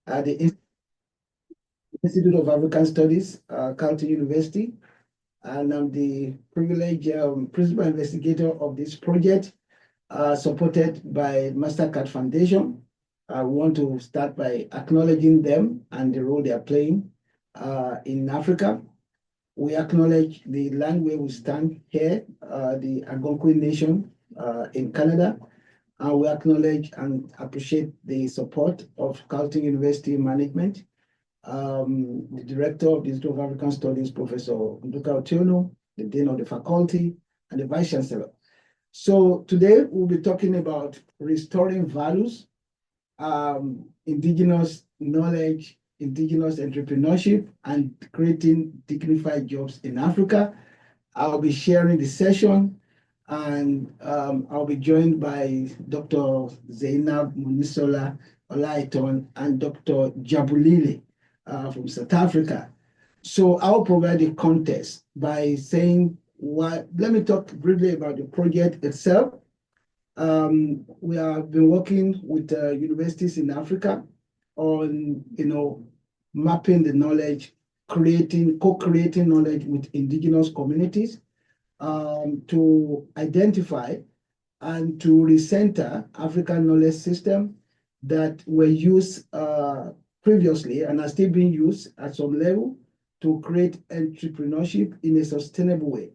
at the Institute of African Studies, Carleton University, and I'm the privileged principal investigator of this project, supported by MasterCard Foundation. I want to start by acknowledging them and the role they are playing in Africa. We acknowledge the land where we stand here, the Algonquin Nation in Canada, and we acknowledge and appreciate the support of Carleton University management, the director of the Institute of African Studies, Professor Nduka Otiono, the dean of the faculty, and the vice chancellor. So today we'll be talking about restoring values, indigenous knowledge, indigenous entrepreneurship, and creating dignified jobs in Africa. I'll be sharing the session, and I'll be joined by Dr. Zainab Munisola Olaiton and Dr. Jabulile from South Africa. So I'll provide the context by saying let me talk briefly about the project itself. We have been working with universities in Africa on, mapping the knowledge, co-creating knowledge with indigenous communities to identify and to recenter African knowledge system that were used previously and are still being used at some level to create entrepreneurship in a sustainable way.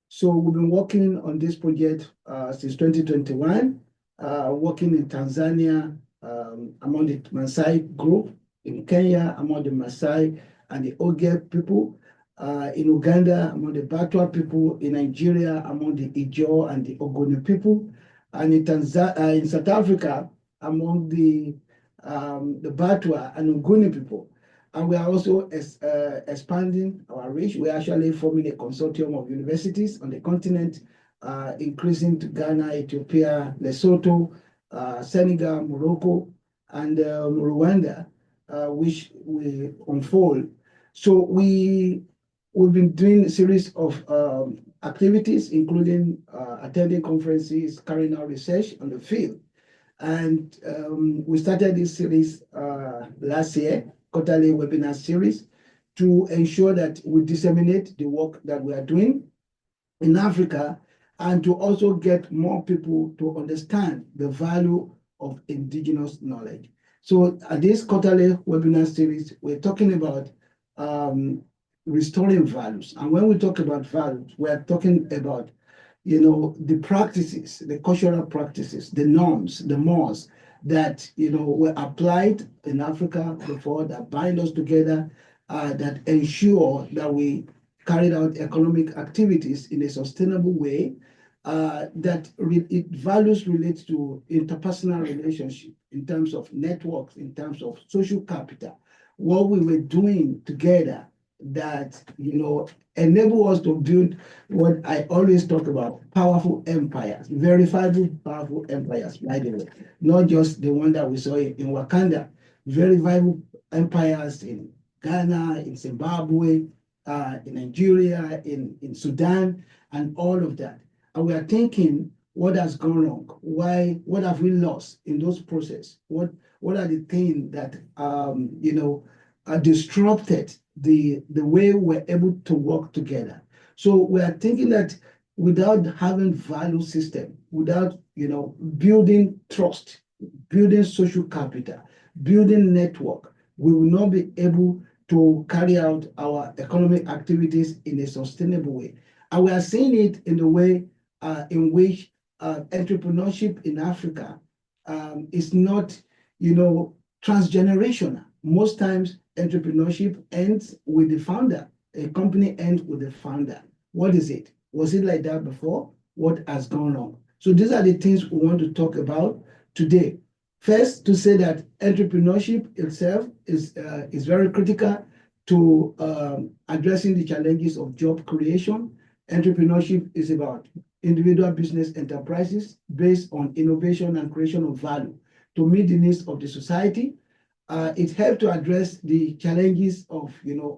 So we've been working on this project since 2021, working in Tanzania among the Maasai group, in Kenya among the Maasai and the Oge people, in Uganda among the Batwa people, in Nigeria among the Ijaw and the Ogoni people, and in South Africa among the Batwa and Nguni people. And we are also expanding our reach. We're actually forming a consortium of universities on the continent, increasing to Ghana, Ethiopia, Lesotho, Senegal, Morocco, and Rwanda, which will unfold. So we've been doing a series of activities, including attending conferences, carrying out research on the field. And we started this series last year, quarterly webinar series, to ensure that we disseminate the work that we are doing in Africa and to also get more people to understand the value of indigenous knowledge. So at this quarterly webinar series, we're talking about restoring values. And when we talk about values, we're talking about the practices, the cultural practices, the norms, the mores that, were applied in Africa before, that bind us together, that ensure that we carried out economic activities in a sustainable way, values relate to interpersonal relationship in terms of networks, in terms of social capital, what we were doing together that, enable us to build what I always talk about, powerful empires, verifiable powerful empires, by the way, not just the one that we saw in Wakanda, very viable empires in Ghana, in Zimbabwe, in Nigeria, in Sudan, and all of that. And we are thinking, what has gone wrong? What have we lost in those processes? What are the things that, disrupted the way we're able to work together? So we are thinking that without having value system, without building trust, building social capital, building network, we will not be able to carry out our economic activities in a sustainable way. And we are seeing it in the way in which entrepreneurship in Africa is not, transgenerational. Most times, entrepreneurship ends with the founder. A company ends with the founder. What is it? Was it like that before? What has gone wrong? So these are the things we want to talk about today. First, to say that entrepreneurship itself is very critical to addressing the challenges of job creation. Entrepreneurship is about individual business enterprises based on innovation and creation of value to meet the needs of the society. It helped to address the challenges of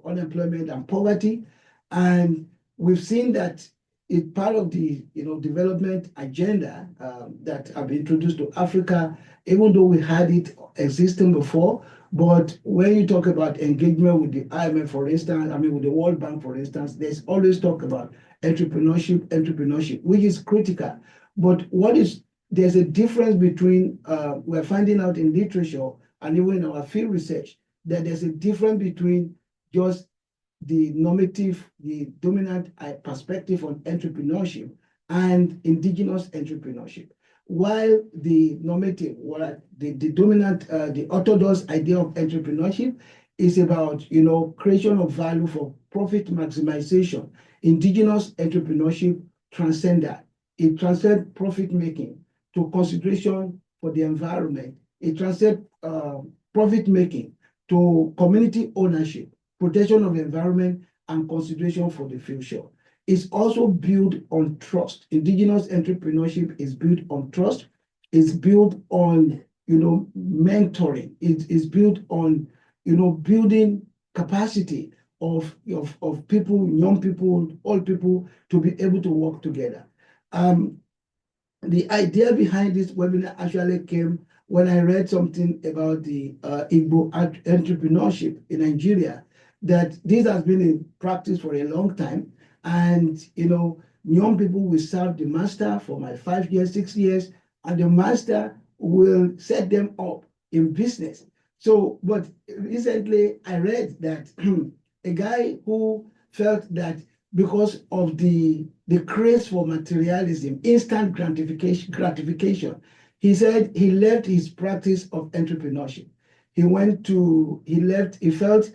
unemployment and poverty, and we've seen that it's part of the development agenda that have been introduced to Africa. Even though we had it existing before, But when you talk about engagement with the IMF, for instance, with the World Bank, for instance, there's always talk about entrepreneurship, which is critical. But there's a difference between, we're finding out in literature and even in our field research, that there's a difference between just the normative, the dominant perspective on entrepreneurship and indigenous entrepreneurship. While the normative, the dominant, the orthodox idea of entrepreneurship is about, creation of value for profit maximization. Indigenous entrepreneurship transcends that. It transcends profit making to consideration for the environment. It transcends profit making to community ownership, protection of the environment, and consideration for the future. It's also built on trust. Indigenous entrepreneurship is built on trust. It's built on, mentoring. It's built on, building capacity of people, young people, old people, to be able to work together. The idea behind this webinar actually came when I read something about the Igbo entrepreneurship in Nigeria, that this has been in practice for a long time. And, young people will serve the master for 5 years, 6 years, and the master will set them up in business. So, but recently I read that a guy who felt that because of the craze for materialism, instant gratification, he said he left his practice of entrepreneurship. He felt,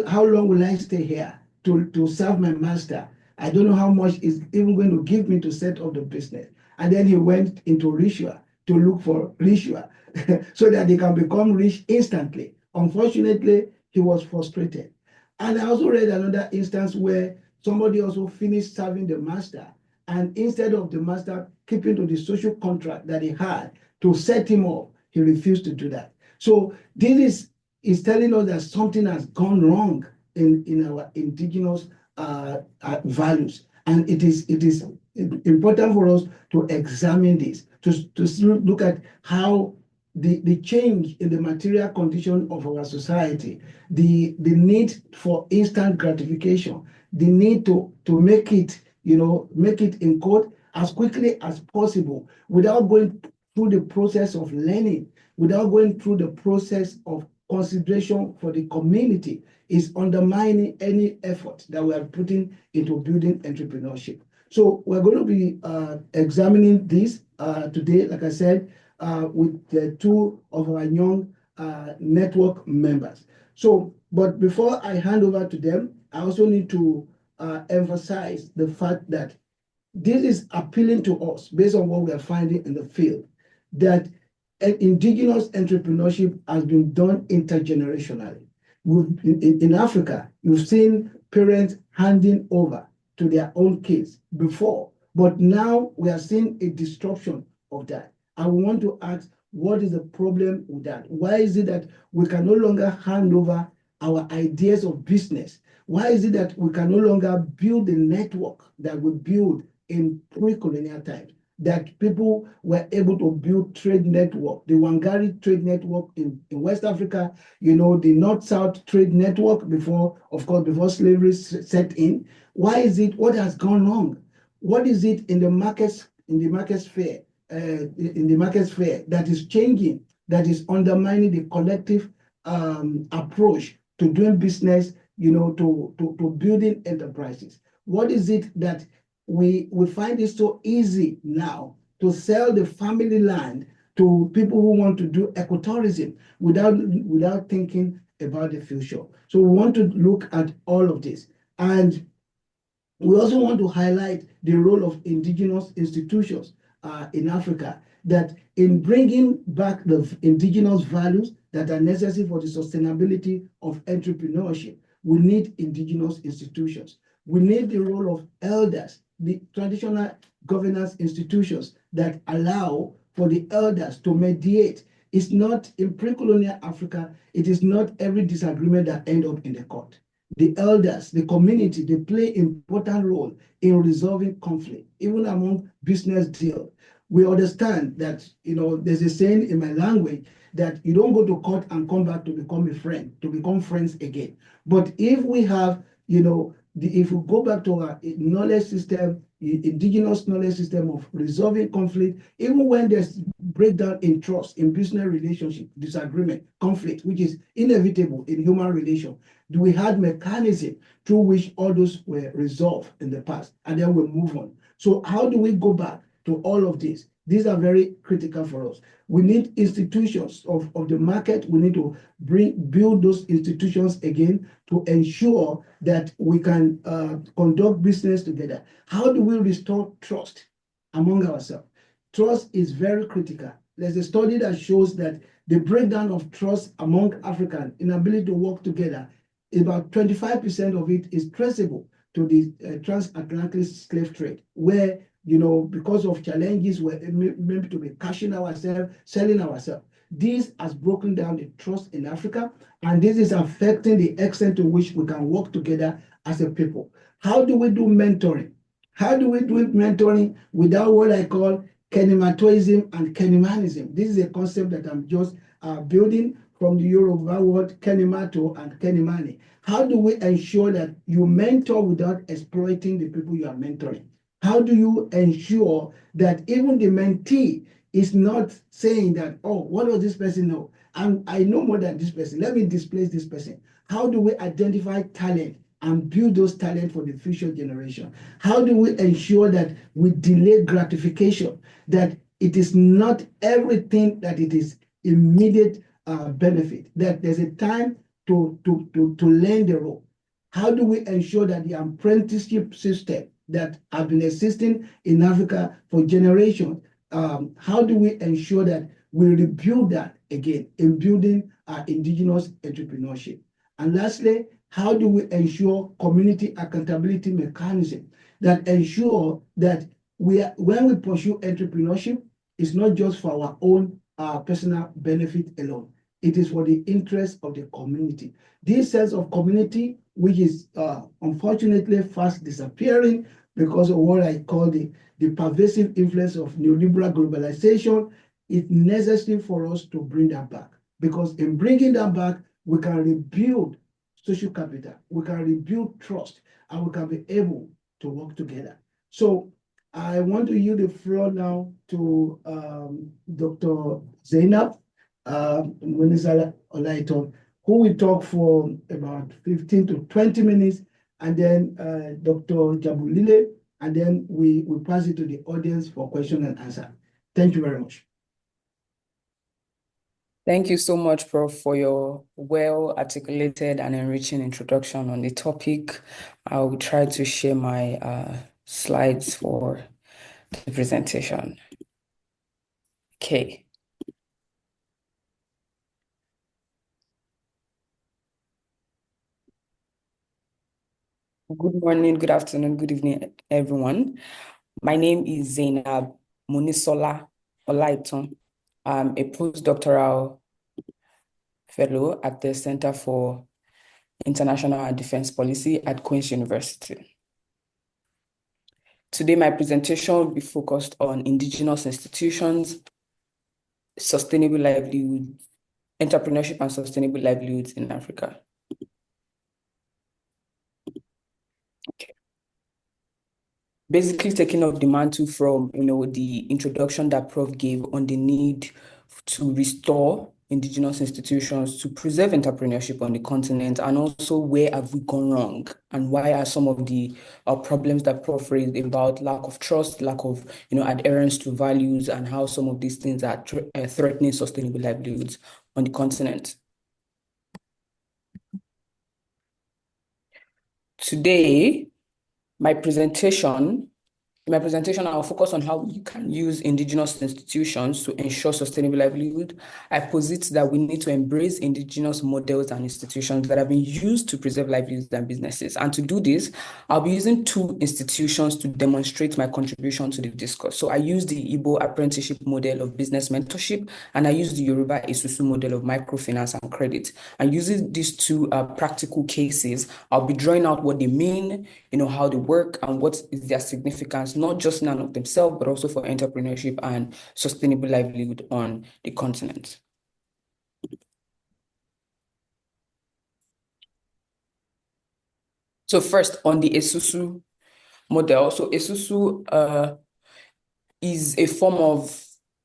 how long will I stay here to serve my master? I don't know how much is even going to give me to set up the business. And then he went into ritual to look for ritual so that they can become rich instantly. Unfortunately, he was frustrated. And I also read another instance where somebody also finished serving the master, and instead of the master keeping to the social contract that he had to set him up, he refused to do that. So this is telling us that something has gone wrong in our indigenous values. And it is important for us to examine this, to look at how the change in the material condition of our society, the need for instant gratification, the need to make it, make it in code as quickly as possible without going through the process of learning, without going through the process of consideration for the community, is undermining any effort that we are putting into building entrepreneurship. So we're going to be examining this today, like I said, with two of our young network members. So, but before I hand over to them, I also need to emphasize the fact that this is appealing to us based on what we are finding in the field, that indigenous entrepreneurship has been done intergenerationally. In Africa, you've seen parents handing over to their own kids before, but now we are seeing a disruption of that. I want to ask, what is the problem with that? Why is it that we can no longer hand over our ideas of business? Why is it that we can no longer build the network that we built in pre-colonial times? That people were able to build trade network, the Wangari trade network in West Africa, the North-South trade network before slavery set in. Why is it? What has gone wrong? What is it in the market sphere that is changing, that is undermining the collective approach to doing business, to building enterprises? What is it that we find it so easy now to sell the family land to people who want to do ecotourism without thinking about the future? So we want to look at all of this. And we also want to highlight the role of indigenous institutions in Africa, that in bringing back the indigenous values that are necessary for the sustainability of entrepreneurship, we need indigenous institutions. We need the role of elders, the traditional governance institutions that allow for the elders to mediate. It's not in pre-colonial Africa, it is not every disagreement that ends up in the court. The elders, the community, they play an important role in resolving conflict, even among business deals. We understand that, there's a saying in my language that you don't go to court and come back to become a friend, to become friends again. But if we have, if we go back to our knowledge system, indigenous knowledge system of resolving conflict, even when there's breakdown in trust, in business relationship, disagreement, conflict, which is inevitable in human relation, we had mechanism through which all those were resolved in the past, and then we move on. So how do we go back to all of this? These are very critical for us. We need institutions of the market. We need to build those institutions again to ensure that we can conduct business together. How do we restore trust among ourselves? Trust is very critical. There's a study that shows that the breakdown of trust among Africans, inability to work together, about 25% of it is traceable to the transatlantic slave trade, where, because of challenges, we're maybe to be cashing ourselves, selling ourselves. This has broken down the trust in Africa, and this is affecting the extent to which we can work together as a people. How do we do mentoring? How do we do mentoring without what I call kinematoism and kinemanism? This is a concept that I'm just building from the Yoruba word kinemato and kinemani. How do we ensure that you mentor without exploiting the people you are mentoring? How do you ensure that even the mentee is not saying that, oh, what does this person know? I know more than this person. Let me displace this person. How do we identify talent and build those talents for the future generation? How do we ensure that we delay gratification, that it is not everything that it is immediate benefit, that there's a time to learn the role? How do we ensure that the apprenticeship system that have been existing in Africa for generations, how do we ensure that we rebuild that again in building indigenous entrepreneurship? And lastly, how do we ensure community accountability mechanism that ensure that when we pursue entrepreneurship, it's not just for our own personal benefit alone. It is for the interest of the community. This sense of community, which is unfortunately fast disappearing because of what I call the pervasive influence of neoliberal globalization, it's necessary for us to bring that back. Because in bringing that back, we can rebuild social capital, we can rebuild trust, and we can be able to work together. So I want to yield the floor now to Dr. Zainab Munisala Olaiton, who will talk for about 15 to 20 minutes, and then Dr. Jabulile, and then we will pass it to the audience for question and answer. Thank you very much. Thank you so much, Prof, for your well-articulated and enriching introduction on the topic. I will try to share my slides for the presentation. Okay. Good morning, good afternoon, good evening, everyone. My name is Zainab Munisola Olaiton. I'm a postdoctoral fellow at the Center for International and Defense Policy at Queen's University. Today, my presentation will be focused on indigenous institutions, sustainable livelihoods, entrepreneurship and sustainable livelihoods in Africa. Okay. Basically taking up the mantle from the introduction that Prof gave on the need to restore indigenous institutions to preserve entrepreneurship on the continent, and also where have we gone wrong and why are some of the problems that Prof raised about lack of trust, lack of adherence to values, and how some of these things are threatening sustainable livelihoods on the continent. Today, in my presentation, I'll focus on how you can use indigenous institutions to ensure sustainable livelihood. I posit that we need to embrace indigenous models and institutions that have been used to preserve livelihoods and businesses. And to do this, I'll be using two institutions to demonstrate my contribution to the discourse. So I use the Igbo apprenticeship model of business mentorship, and I use the Yoruba Isusu model of microfinance and credit. And using these two practical cases, I'll be drawing out what they mean, how they work, and what is their significance, not just in and of themselves, but also for entrepreneurship and sustainable livelihood on the continent. So first, on the Esusu model. So Esusu is a form of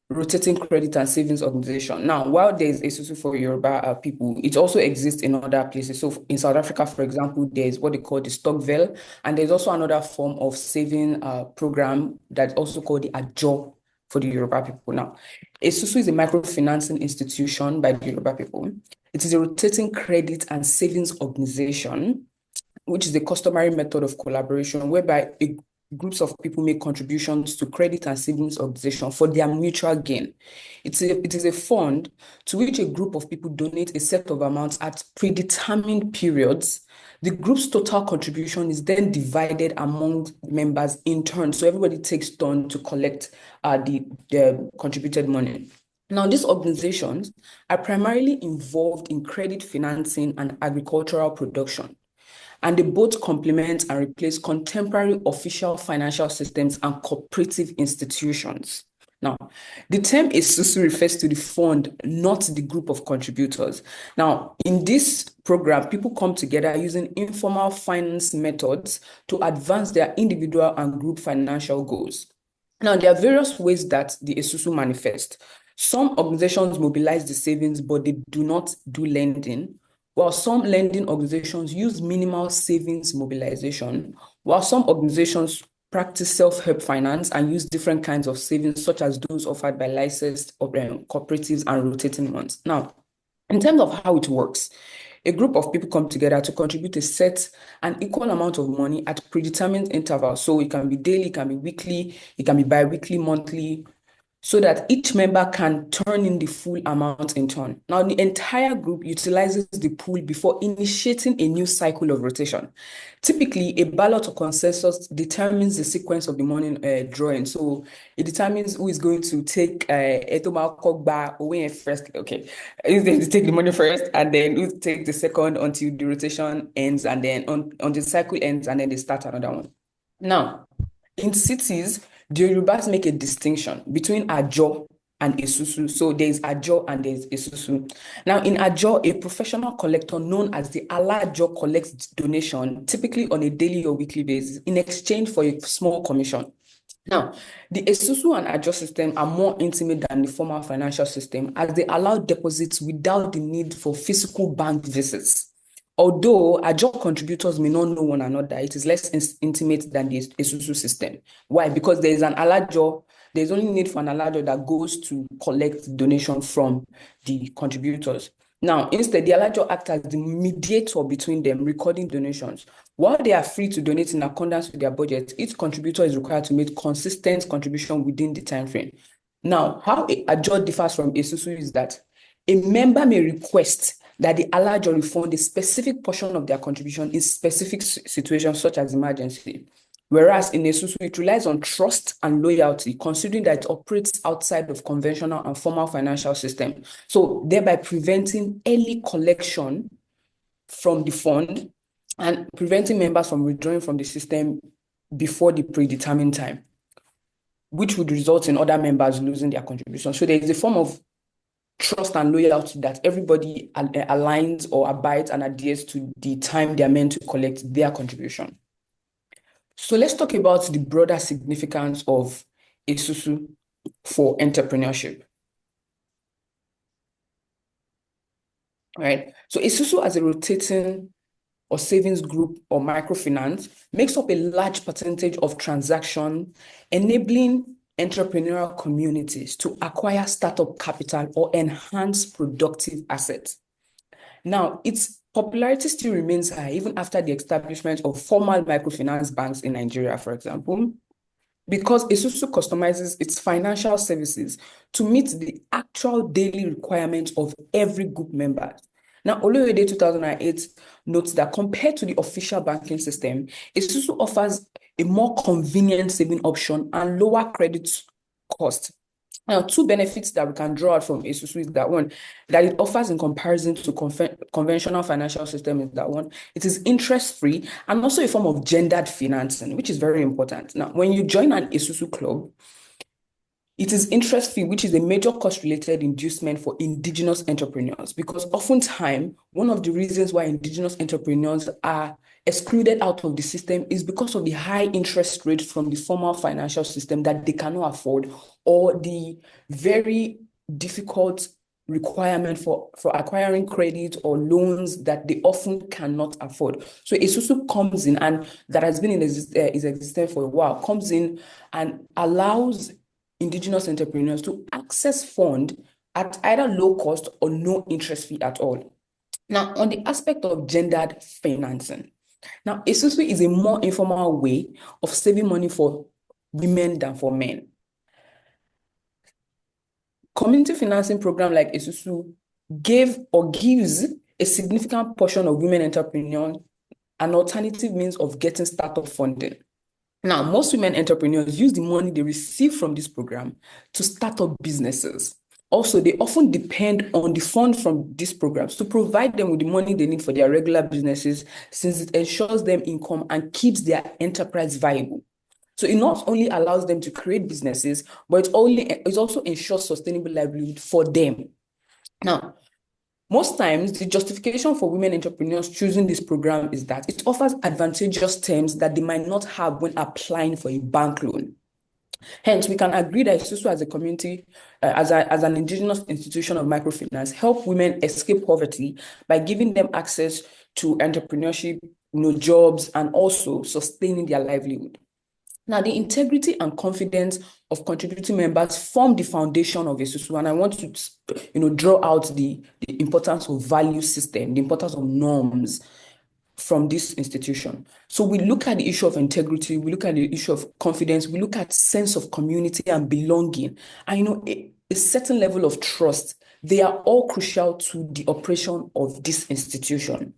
rotating credit and savings organization. Now, while there is Esusu for Yoruba people, it also exists in other places. So in South Africa, for example, there's what they call the Stokvel, and there's also another form of saving program that's also called the Ajo for the Yoruba people. Now, Esusu is a microfinancing institution by the Yoruba people. It is a rotating credit and savings organization, which is the customary method of collaboration whereby groups of people make contributions to credit and savings organization for their mutual gain. It is a fund to which a group of people donate a set of amounts at predetermined periods. The group's total contribution is then divided among members in turn. So everybody takes turn to collect the contributed money. Now, these organizations are primarily involved in credit financing and agricultural production, and they both complement and replace contemporary official financial systems and cooperative institutions. Now, the term Esusu refers to the fund, not the group of contributors. Now, in this program, people come together using informal finance methods to advance their individual and group financial goals. Now, there are various ways that the Esusu manifest. Some organizations mobilize the savings, but they do not do lending, while some lending organizations use minimal savings mobilization, while some organizations practice self-help finance and use different kinds of savings, such as those offered by licensed cooperatives and rotating ones. Now, in terms of how it works, a group of people come together to contribute a set and equal amount of money at predetermined intervals. So it can be daily, it can be weekly, it can be bi-weekly, monthly, so that each member can turn in the full amount in turn. Now, the entire group utilizes the pool before initiating a new cycle of rotation. Typically, a ballot or consensus determines the sequence of the morning drawing. So it determines who is going to take Etoma Kogba away first. Okay, who's going to take the money first, and then who take the second until the rotation ends, and then on the cycle ends, and then they start another one. Now, in cities, the Yorubas make a distinction between Ajo and Esusu. So there's Ajo and there's Esusu. Now, in Ajo, a professional collector known as the Alajo collects donation, typically on a daily or weekly basis, in exchange for a small commission. Now, the Esusu and Ajo system are more intimate than the formal financial system, as they allow deposits without the need for physical bank visits. Although Ajo contributors may not know one another, it is less intimate than the Esusu system. Why? Because there is an Alajo, there's only need for an Alajo that goes to collect donation from the contributors. Now, instead, the Alajo act as the mediator between them, recording donations. While they are free to donate in accordance with their budget, each contributor is required to make consistent contribution within the time frame. Now, how Ajo differs from Esusu is that a member may request that the Alajo refund a specific portion of their contribution in specific situations such as emergency. Whereas in Esusu, it relies on trust and loyalty, considering that it operates outside of conventional and formal financial system. So thereby preventing early collection from the fund and preventing members from withdrawing from the system before the predetermined time, which would result in other members losing their contribution. So there is a form of trust and loyalty that everybody aligns or abides and adheres to the time they are meant to collect their contribution. So let's talk about the broader significance of Esusu for entrepreneurship. All right. So Esusu as a rotating or savings group or microfinance makes up a large percentage of transactions, enabling entrepreneurial communities to acquire startup capital or enhance productive assets. Now, its popularity still remains high even after the establishment of formal microfinance banks in Nigeria, for example, because Esusu customizes its financial services to meet the actual daily requirements of every group member. Now, Oloyede 2008 notes that compared to the official banking system, Esusu offers a more convenient saving option and lower credit cost. Now, two benefits that we can draw out from Esusu is that one, that it offers in comparison to conventional financial system is that one, it is interest-free and also a form of gendered financing, which is very important. Now, when you join an Esusu club, It is interest fee, which is a major cost-related inducement for indigenous entrepreneurs, because oftentimes one of the reasons why indigenous entrepreneurs are excluded out of the system is because of the high interest rate from the formal financial system that they cannot afford, or the very difficult requirement for acquiring credit or loans that they often cannot afford. So Esusu comes in, and that has been is existent for a while, comes in and allows indigenous entrepreneurs to access fund at either low cost or no interest fee at all. Now, on the aspect of gendered financing, now Esusu is a more informal way of saving money for women than for men. Community financing program like Esusu gave or gives a significant portion of women entrepreneurs an alternative means of getting startup funding. Now, most women entrepreneurs use the money they receive from this program to start up businesses. Also, they often depend on the fund from these programs to provide them with the money they need for their regular businesses, since it ensures them income and keeps their enterprise viable. So it not only allows them to create businesses, but it also ensures sustainable livelihood for them. Now, most times, the justification for women entrepreneurs choosing this program is that it offers advantageous terms that they might not have when applying for a bank loan. Hence, we can agree that Isusu as a community, as an indigenous institution of microfinance, help women escape poverty by giving them access to entrepreneurship, jobs, and also sustaining their livelihood. Now, the integrity and confidence of contributing members form the foundation of Esusu, and I want to, draw out the importance of value system, the importance of norms from this institution. So we look at the issue of integrity, we look at the issue of confidence, we look at sense of community and belonging, and a certain level of trust. They are all crucial to the operation of this institution.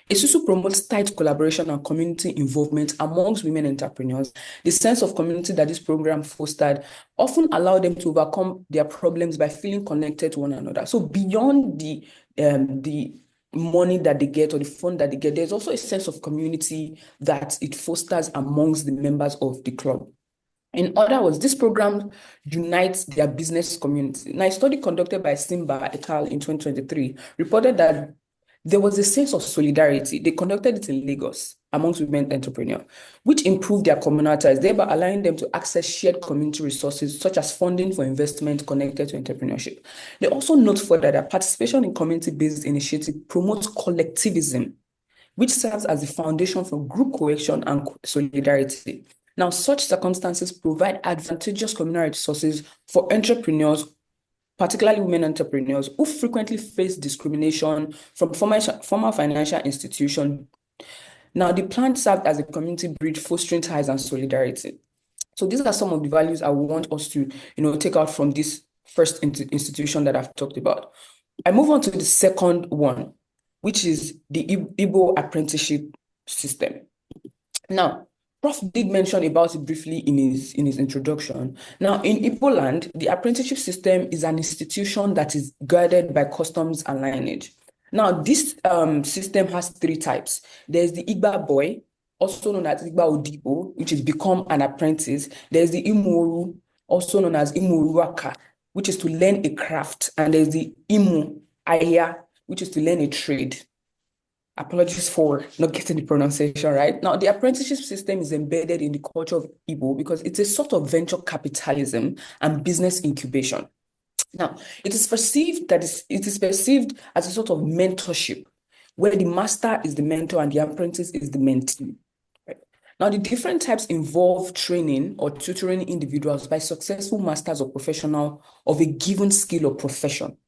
Esusu promotes tight collaboration and community involvement amongst women entrepreneurs. The sense of community that this program fostered often allowed them to overcome their problems by feeling connected to one another. So beyond the money that they get or the fund that they get, there's also a sense of community that it fosters amongst the members of the club. In other words, this program unites their business community. Now, a study conducted by Simba et al. In 2023 reported that there was a sense of solidarity. They conducted it in Lagos amongst women entrepreneurs, which improved their communal ties, thereby allowing them to access shared community resources, such as funding for investment connected to entrepreneurship. They also note further that participation in community-based initiative promotes collectivism, which serves as the foundation for group cohesion and solidarity. Now, such circumstances provide advantageous communal resources for entrepreneurs, particularly women entrepreneurs, who frequently face discrimination from formal financial institutions. Now, the plan served as a community bridge, fostering ties and solidarity. So these are some of the values I want us to, take out from this first institution that I've talked about. I move on to the second one, which is the Igbo apprenticeship system. Now, Prof did mention about it briefly in his introduction. Now, in Igbo land, the apprenticeship system is an institution that is guided by customs and lineage. Now, this system has three types. There's the Igba boy, also known as Igba Odibo, which is become an apprentice. There's the Imoru, also known as Imoruaka, which is to learn a craft. And there's the Imu Aya, which is to learn a trade. Apologies for not getting the pronunciation right. Now, the apprenticeship system is embedded in the culture of Igbo because it's a sort of venture capitalism and business incubation. Now, it is perceived as a sort of mentorship, where the master is the mentor and the apprentice is the mentee. Right? Now, the different types involve training or tutoring individuals by successful masters or professionals of a given skill or profession.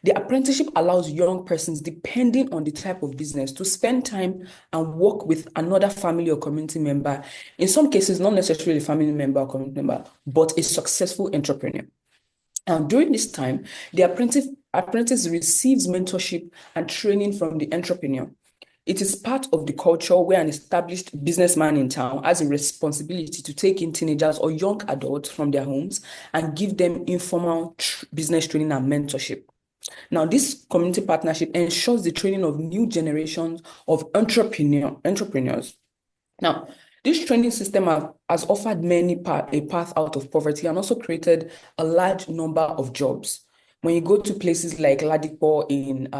The apprenticeship allows young persons, depending on the type of business, to spend time and work with another family or community member. In some cases, not necessarily a family member or community member, but a successful entrepreneur. And during this time, the apprentice receives mentorship and training from the entrepreneur. It is part of the culture where an established businessman in town has a responsibility to take in teenagers or young adults from their homes and give them informal business training and mentorship. Now, this community partnership ensures the training of new generations of entrepreneurs. Now, This training system has offered many a path out of poverty and also created a large number of jobs. When you go to places like Ladipo in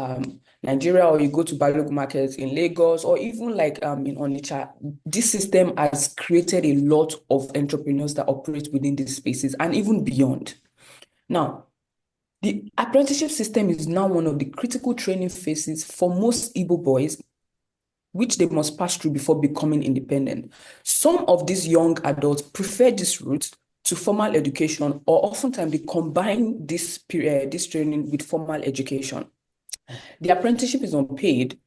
Nigeria, or you go to Balogun markets in Lagos, or even like in Onitsha, this system has created a lot of entrepreneurs that operate within these spaces and even beyond. Now, the apprenticeship system is now one of the critical training phases for most Igbo boys, which they must pass through before becoming independent. Some of these young adults prefer this route to formal education, or oftentimes they combine this training with formal education. The apprenticeship is unpaid.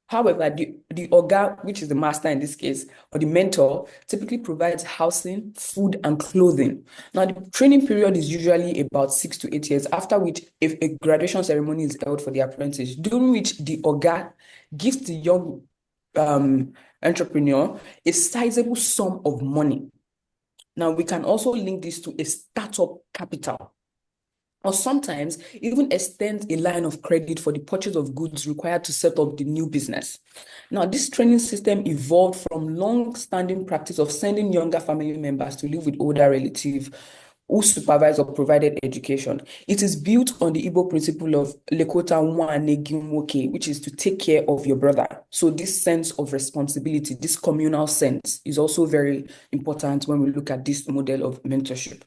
However, the oga, which is the master in this case, or the mentor, typically provides housing, food, and clothing. Now, the training period is usually about 6 to 8 years, after which if a graduation ceremony is held for the apprentice, during which the oga gives the young entrepreneur a sizable sum of money. Now, we can also link this to a startup capital, or sometimes even extend a line of credit for the purchase of goods required to set up the new business. Now, this training system evolved from long-standing practice of sending younger family members to live with older relatives who supervise or provided education. It is built on the Igbo principle of Lekota Nwane Gimwoke, which is to take care of your brother. So this sense of responsibility, this communal sense, is also very important when we look at this model of mentorship.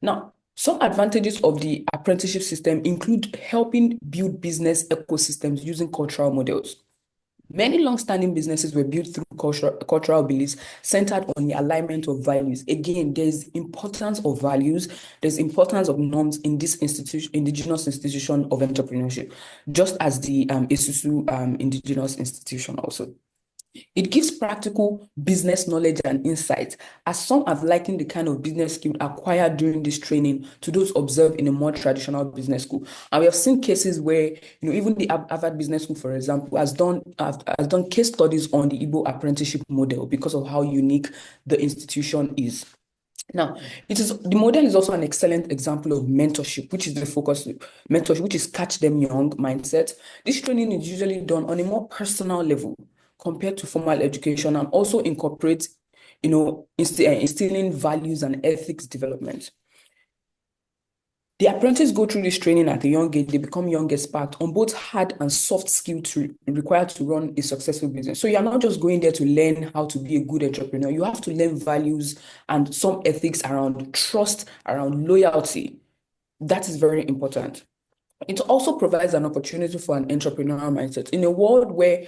Now, some advantages of the apprenticeship system include helping build business ecosystems using cultural models. Many long-standing businesses were built through cultural beliefs centered on the alignment of values. Again, there's importance of values, there's importance of norms in this indigenous institution of entrepreneurship, just as the Isusu indigenous institution also. It gives practical business knowledge and insight, as some have likened the kind of business skill acquired during this training to those observed in a more traditional business school. And we have seen cases where, even the Harvard Business School, for example, has done case studies on the Igbo apprenticeship model because of how unique the institution is. Now, the model is also an excellent example of mentorship, which is the focus. Mentorship, which is catch them young mindset. This training is usually done on a more personal level compared to formal education, and also incorporates, instilling values and ethics development. The apprentices go through this training at a young age. They become young experts on both hard and soft skills required to run a successful business. So you're not just going there to learn how to be a good entrepreneur. You have to learn values and some ethics around trust, around loyalty. That is very important. It also provides an opportunity for an entrepreneurial mindset in a world where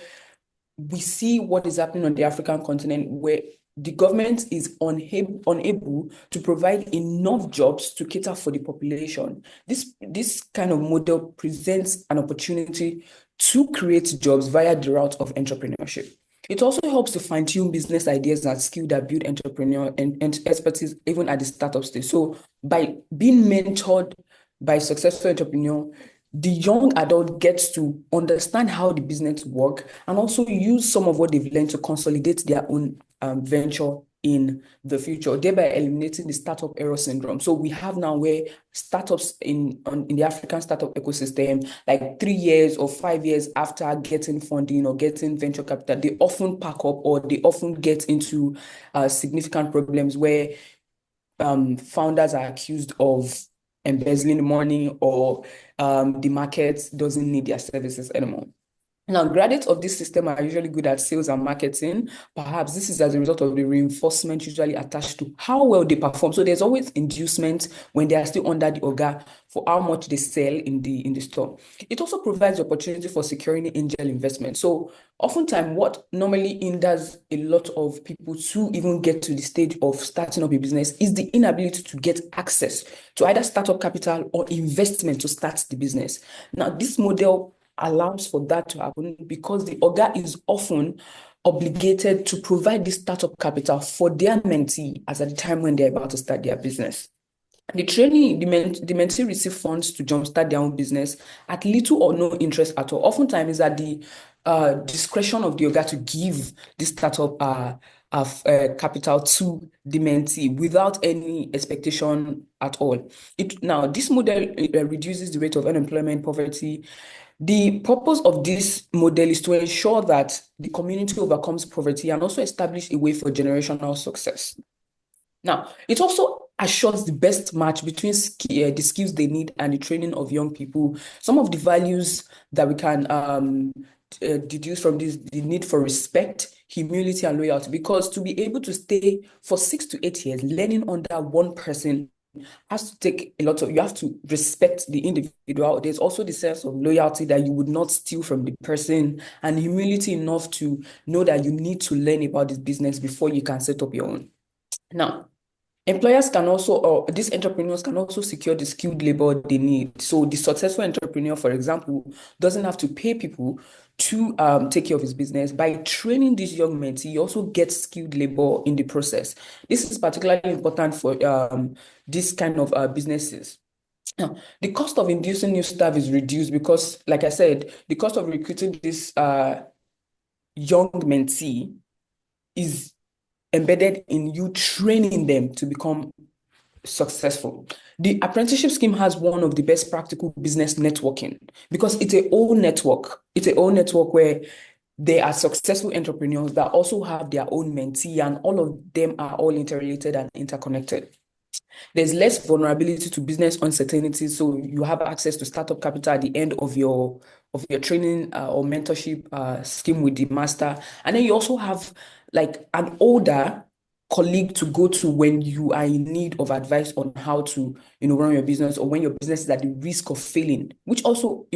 we see what is happening on the African continent, where the government is unable to provide enough jobs to cater for the population. This kind of model presents an opportunity to create jobs via the route of entrepreneurship. It also helps to fine-tune business ideas and skills that build entrepreneur and expertise even at the startup stage. So by being mentored by a successful entrepreneur, the young adult gets to understand how the business works and also use some of what they've learned to consolidate their own venture in the future, thereby eliminating the startup error syndrome. So we have now where startups in the African startup ecosystem, like 3 years or 5 years after getting funding or getting venture capital, they often pack up or they often get into significant problems where founders are accused of embezzling money, or the market doesn't need their services anymore. Now, graduates of this system are usually good at sales and marketing. Perhaps this is as a result of the reinforcement usually attached to how well they perform. So there's always inducement when they are still under the oga for how much they sell in the store. It also provides the opportunity for securing angel investment. So oftentimes what normally hinders a lot of people to even get to the stage of starting up a business is the inability to get access to either startup capital or investment to start the business. Now, this model allows for that to happen because the oga is often obligated to provide this startup capital for their mentee at the time when they're about to start their business. The mentee receive funds to jumpstart their own business at little or no interest at all. Oftentimes is at the discretion of the oga to give this startup capital to the mentee without any expectation at all. Now, this model reduces the rate of unemployment, poverty, The purpose of this model is to ensure that the community overcomes poverty and also establish a way for generational success. Now, it also assures the best match between the skills they need and the training of young people. Some of the values that we can deduce from this, the need for respect, humility, and loyalty, because to be able to stay for 6 to 8 years learning under one person has to take a lot of, you have to respect the individual. There's also the sense of loyalty that you would not steal from the person, and humility enough to know that you need to learn about this business before you can set up your own. Now, employers can also, or these entrepreneurs can also secure the skilled labor they need. So the successful entrepreneur, for example, doesn't have to pay people to take care of his business. By training these young men, he also gets skilled labor in the process. This is particularly important for this kind of businesses. Now, the cost of inducing new staff is reduced because, like I said, the cost of recruiting this young mentee is embedded in you training them to become successful. The apprenticeship scheme has one of the best practical business networking because it's a whole network. It's a whole network where they are successful entrepreneurs that also have their own mentee, and all of them are all interrelated and interconnected. There's less vulnerability to business uncertainty, so you have access to startup capital at the end of your training or mentorship scheme with the master. And then you also have like an older colleague to go to when you are in need of advice on how to, run your business, or when your business is at the risk of failing, which also,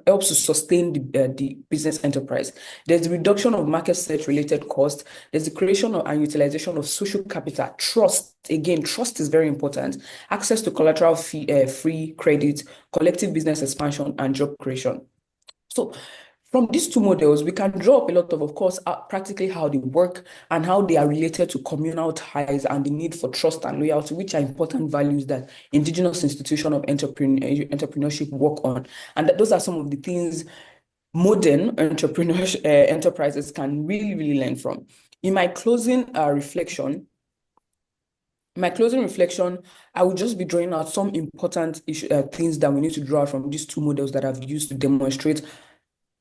helps to sustain the business enterprise. There's the reduction of market search related costs. There's the creation and utilization of social capital. Trust, again, trust is very important. Access to collateral free credit, collective business expansion, and job creation. So from these two models, we can draw up a lot of course, practically how they work and how they are related to communal ties and the need for trust and loyalty, which are important values that indigenous institutions of entrepreneurship work on. And those are some of the things modern entrepreneurship enterprises can really, really learn from. In my closing reflection, I will just be drawing out some important things that we need to draw from these two models that I've used to demonstrate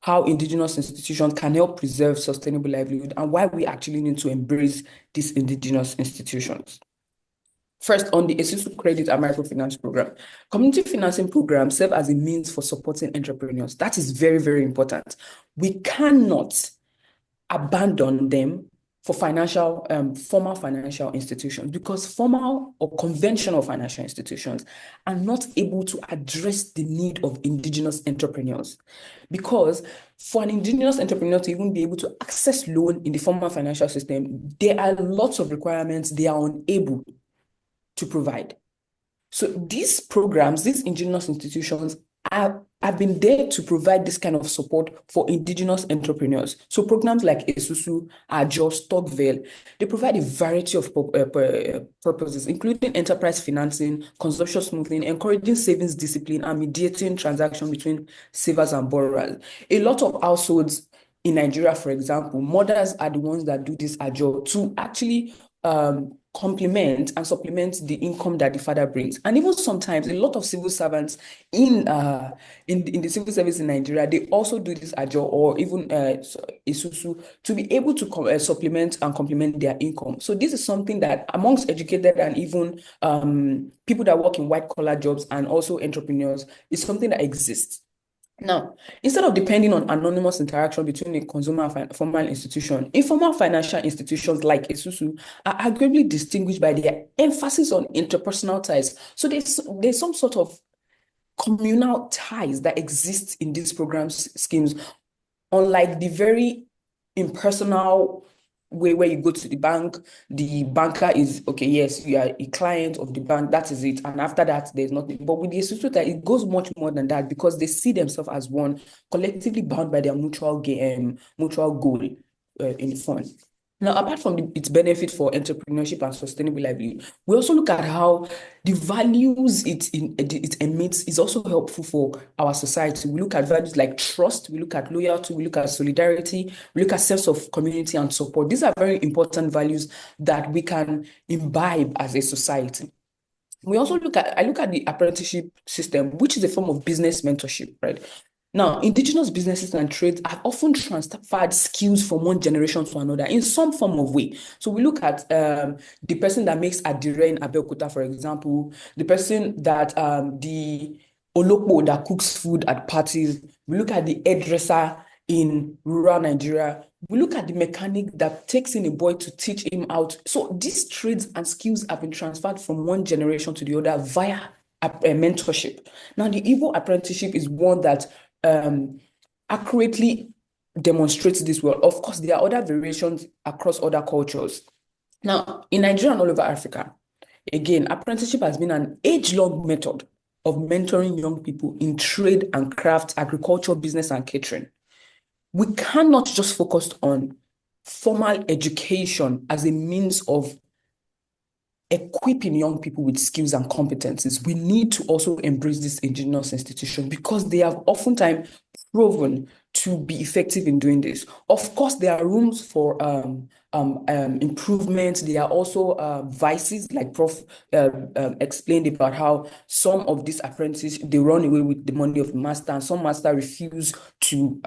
how indigenous institutions can help preserve sustainable livelihood and why we actually need to embrace these indigenous institutions. First, on the Esusu Credit and Microfinance Program, community financing programs serve as a means for supporting entrepreneurs. That is very, very important. We cannot abandon them for formal financial institutions, because formal or conventional financial institutions are not able to address the need of indigenous entrepreneurs. Because for an indigenous entrepreneur to even be able to access loan in the formal financial system, there are lots of requirements they are unable to provide. So these programs, these indigenous institutions have been there to provide this kind of support for indigenous entrepreneurs. So programs like Esusu, Ajo, Stockville, they provide a variety of purposes, including enterprise financing, consumption smoothing, encouraging savings discipline, and mediating transaction between savers and borrowers. A lot of households in Nigeria, for example, mothers are the ones that do this Ajo to actually complement and supplement the income that the father brings. And even sometimes a lot of civil servants in the civil service in Nigeria, they also do this ajo or even isusu to be able to supplement and complement their income. So this is something that amongst educated and even people that work in white collar jobs and also entrepreneurs is something that exists. Now, instead of depending on anonymous interaction between a consumer and formal institution, informal financial institutions like Esusu are arguably distinguished by their emphasis on interpersonal ties. So there's some sort of communal ties that exist in these programs schemes, unlike the very impersonal way where you go to the bank, the banker is, okay, yes, you are a client of the bank, that is it. And after that, there's nothing. But with the institute, it goes much more than that, because they see themselves as one, collectively bound by their mutual goal in the fund. Now, apart from its benefit for entrepreneurship and sustainable livelihood, we also look at how the values it emits is also helpful for our society. We look at values like trust, we look at loyalty, we look at solidarity, we look at sense of community and support. These are very important values that we can imbibe as a society. I look at the apprenticeship system, which is a form of business mentorship, right? Now, indigenous businesses and trades have often transferred skills from one generation to another in some form of way. So we look at the person that makes adire in Abeokuta, for example, the person that the Olokpo that cooks food at parties. We look at the hairdresser in rural Nigeria. We look at the mechanic that takes in a boy to teach him out. So these trades and skills have been transferred from one generation to the other via a mentorship. Now, the Igbo apprenticeship is one that accurately demonstrates this well. Of course, there are other variations across other cultures. Now, in Nigeria and all over Africa, again, apprenticeship has been an age-long method of mentoring young people in trade and craft, agriculture, business, and catering. We cannot just focus on formal education as a means of equipping young people with skills and competencies. We need to also embrace this indigenous institution because they have oftentimes proven to be effective in doing this. Of course, there are rooms for improvement. There are also vices, like Prof explained about how some of these apprentices, they run away with the money of the master, and some master refuse to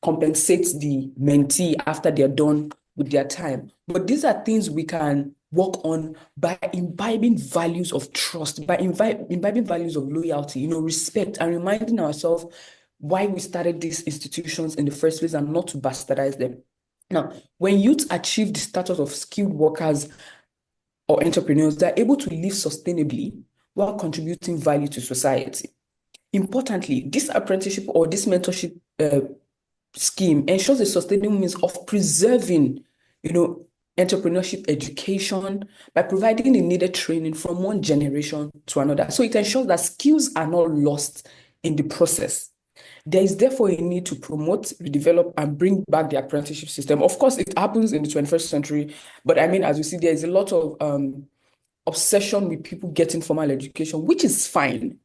compensate the mentee after they're done with their time. But these are things we can work on by imbibing values of trust, by imbibing values of loyalty, respect, and reminding ourselves why we started these institutions in the first place and not to bastardize them. Now, when youth achieve the status of skilled workers or entrepreneurs, they're able to live sustainably while contributing value to society. Importantly, this apprenticeship or this mentorship scheme ensures a sustainable means of preserving, entrepreneurship education by providing the needed training from one generation to another. So it ensures that skills are not lost in the process. There is therefore a need to promote, redevelop, and bring back the apprenticeship system. Of course, it happens in the 21st century, but I mean, as we see, there is a lot of obsession with people getting formal education, which is fine.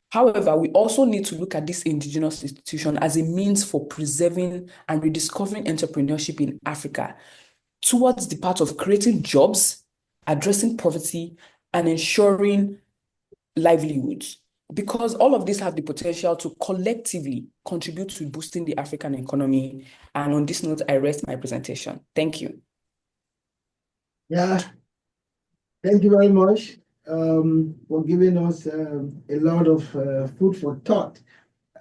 However, we also need to look at this indigenous institution as a means for preserving and rediscovering entrepreneurship in Africa towards the path of creating jobs, addressing poverty, and ensuring livelihoods. Because all of these have the potential to collectively contribute to boosting the African economy. And on this note, I rest my presentation. Thank you. Yeah, thank you very much for giving us a lot of food for thought.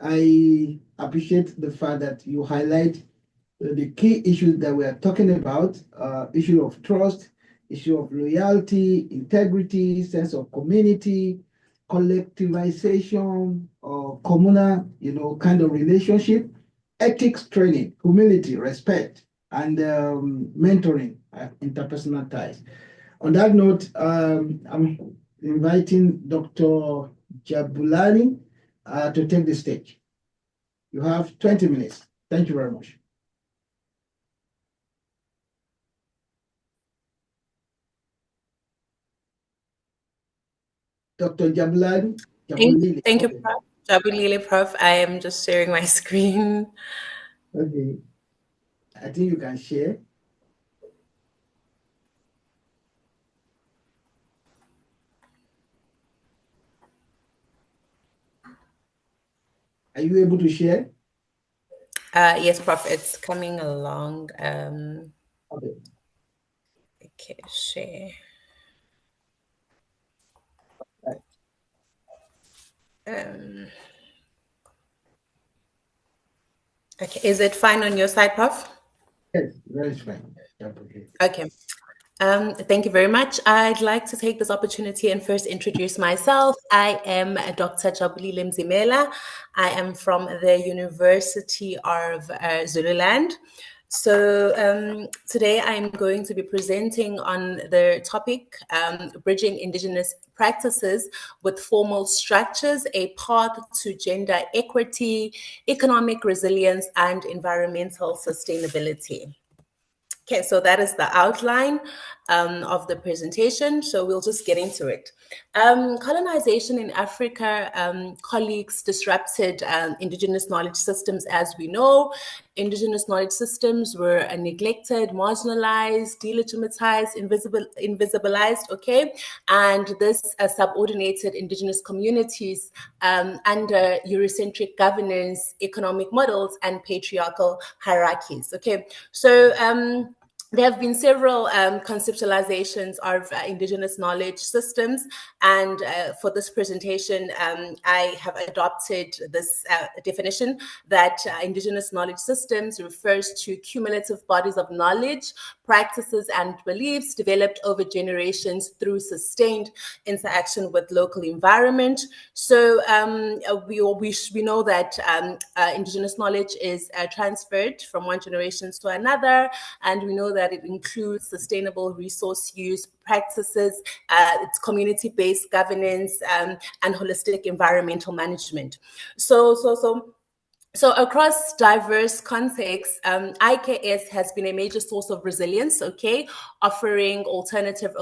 I appreciate the fact that you highlight the key issues that we are talking about, issue of trust, issue of loyalty, integrity, sense of community, collectivization, or communal, kind of relationship, ethics training, humility, respect, and mentoring, interpersonal ties. On that note, I'm inviting Dr. Jabulani to take the stage. You have 20 minutes. Thank you very much. Dr. Jabulani. Thank you, Prof. Jabulile, Prof. I am just sharing my screen. Okay. I think you can share. Are you able to share? Yes, Prof. It's coming along. Okay. Okay, share. Okay, is it fine on your side, Prof? Yes, very fine. Okay. Thank you very much. I'd like to take this opportunity and first introduce myself. I am Dr. Jabulile Mzimela. I am from the University of Zululand. So today I'm going to be presenting on the topic, Bridging Indigenous Practices with Formal Structures, a Path to Gender Equity, Economic Resilience, and Environmental Sustainability. Okay, so that is the outline. of the presentation, so we'll just get into it. Colonization in Africa, colleagues, disrupted indigenous knowledge systems. As we know, indigenous knowledge systems were neglected, marginalized, delegitimized, invisibilized, okay? And this subordinated indigenous communities under Eurocentric governance, economic models, and patriarchal hierarchies, okay? So, there have been several conceptualizations of indigenous knowledge systems, and for this presentation, I have adopted this definition that indigenous knowledge systems refers to cumulative bodies of knowledge, practices, and beliefs developed over generations through sustained interaction with local environment. So we know that indigenous knowledge is transferred from one generation to another, and we know that it includes sustainable resource use practices, it's community-based governance, and holistic environmental management. So across diverse contexts, IKS has been a major source of resilience, okay, offering alternative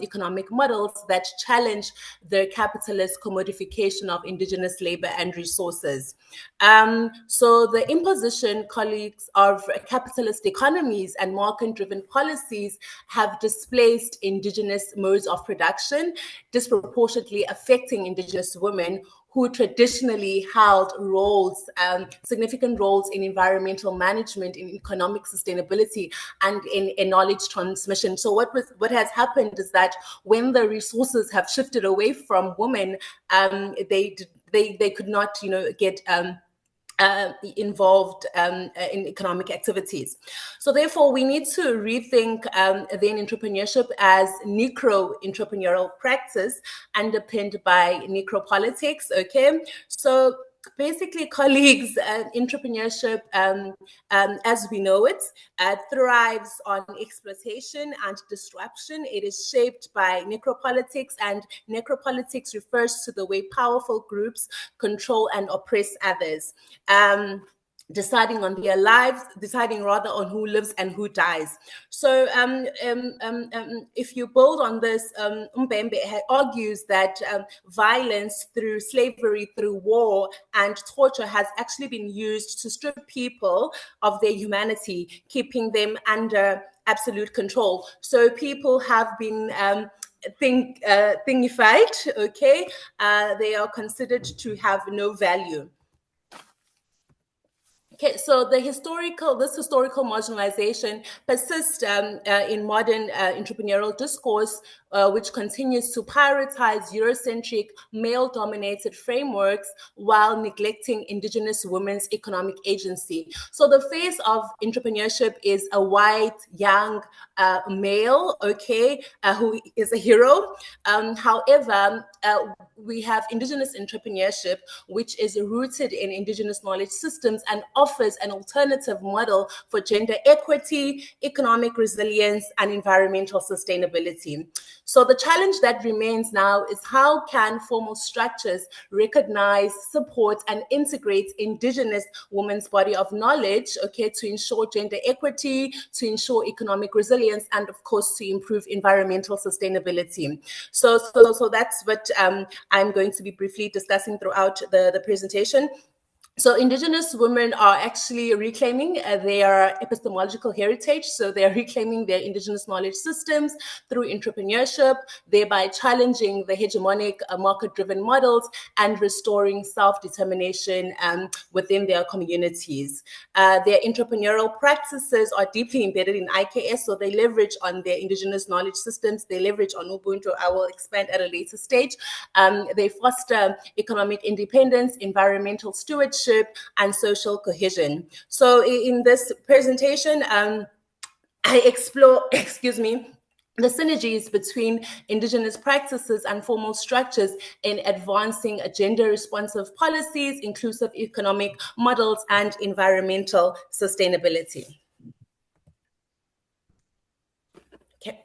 economic models that challenge the capitalist commodification of indigenous labor and resources. So the imposition, colleagues, of capitalist economies and market-driven policies have displaced indigenous modes of production, disproportionately affecting indigenous women who traditionally held roles, significant roles in environmental management, in economic sustainability, and in knowledge transmission. So what has happened is that when the resources have shifted away from women, they could not, get involved in economic activities. So therefore, we need to rethink then entrepreneurship as necro-entrepreneurial practice underpinned by necropolitics, okay? So basically, colleagues, entrepreneurship, as we know it, thrives on exploitation and disruption. It is shaped by necropolitics, and necropolitics refers to the way powerful groups control and oppress others. Deciding on their lives, deciding rather on who lives and who dies. So if you build on this, Mbembe argues that violence through slavery, through war and torture has actually been used to strip people of their humanity, keeping them under absolute control. So people have been thingified, okay? They are considered to have no value. Okay, so this historical marginalization persists in modern entrepreneurial discourse, which continues to prioritize Eurocentric, male-dominated frameworks while neglecting indigenous women's economic agency. So the face of entrepreneurship is a white, young male, okay, who is a hero. However, we have indigenous entrepreneurship, which is rooted in indigenous knowledge systems and offers an alternative model for gender equity, economic resilience, and environmental sustainability. So the challenge that remains now is how can formal structures recognize, support, and integrate indigenous women's body of knowledge, okay, to ensure gender equity, to ensure economic resilience, and of course, to improve environmental sustainability. So that's what I'm going to be briefly discussing throughout the presentation. So indigenous women are actually reclaiming their epistemological heritage. So they're reclaiming their indigenous knowledge systems through entrepreneurship, thereby challenging the hegemonic market-driven models and restoring self-determination within their communities. Their entrepreneurial practices are deeply embedded in IKS, so they leverage on their indigenous knowledge systems, they leverage on Ubuntu. I will expand at a later stage. They foster economic independence, environmental stewardship, and social cohesion. So in this presentation, I explore, the synergies between indigenous practices and formal structures in advancing gender-responsive policies, inclusive economic models, and environmental sustainability. Okay.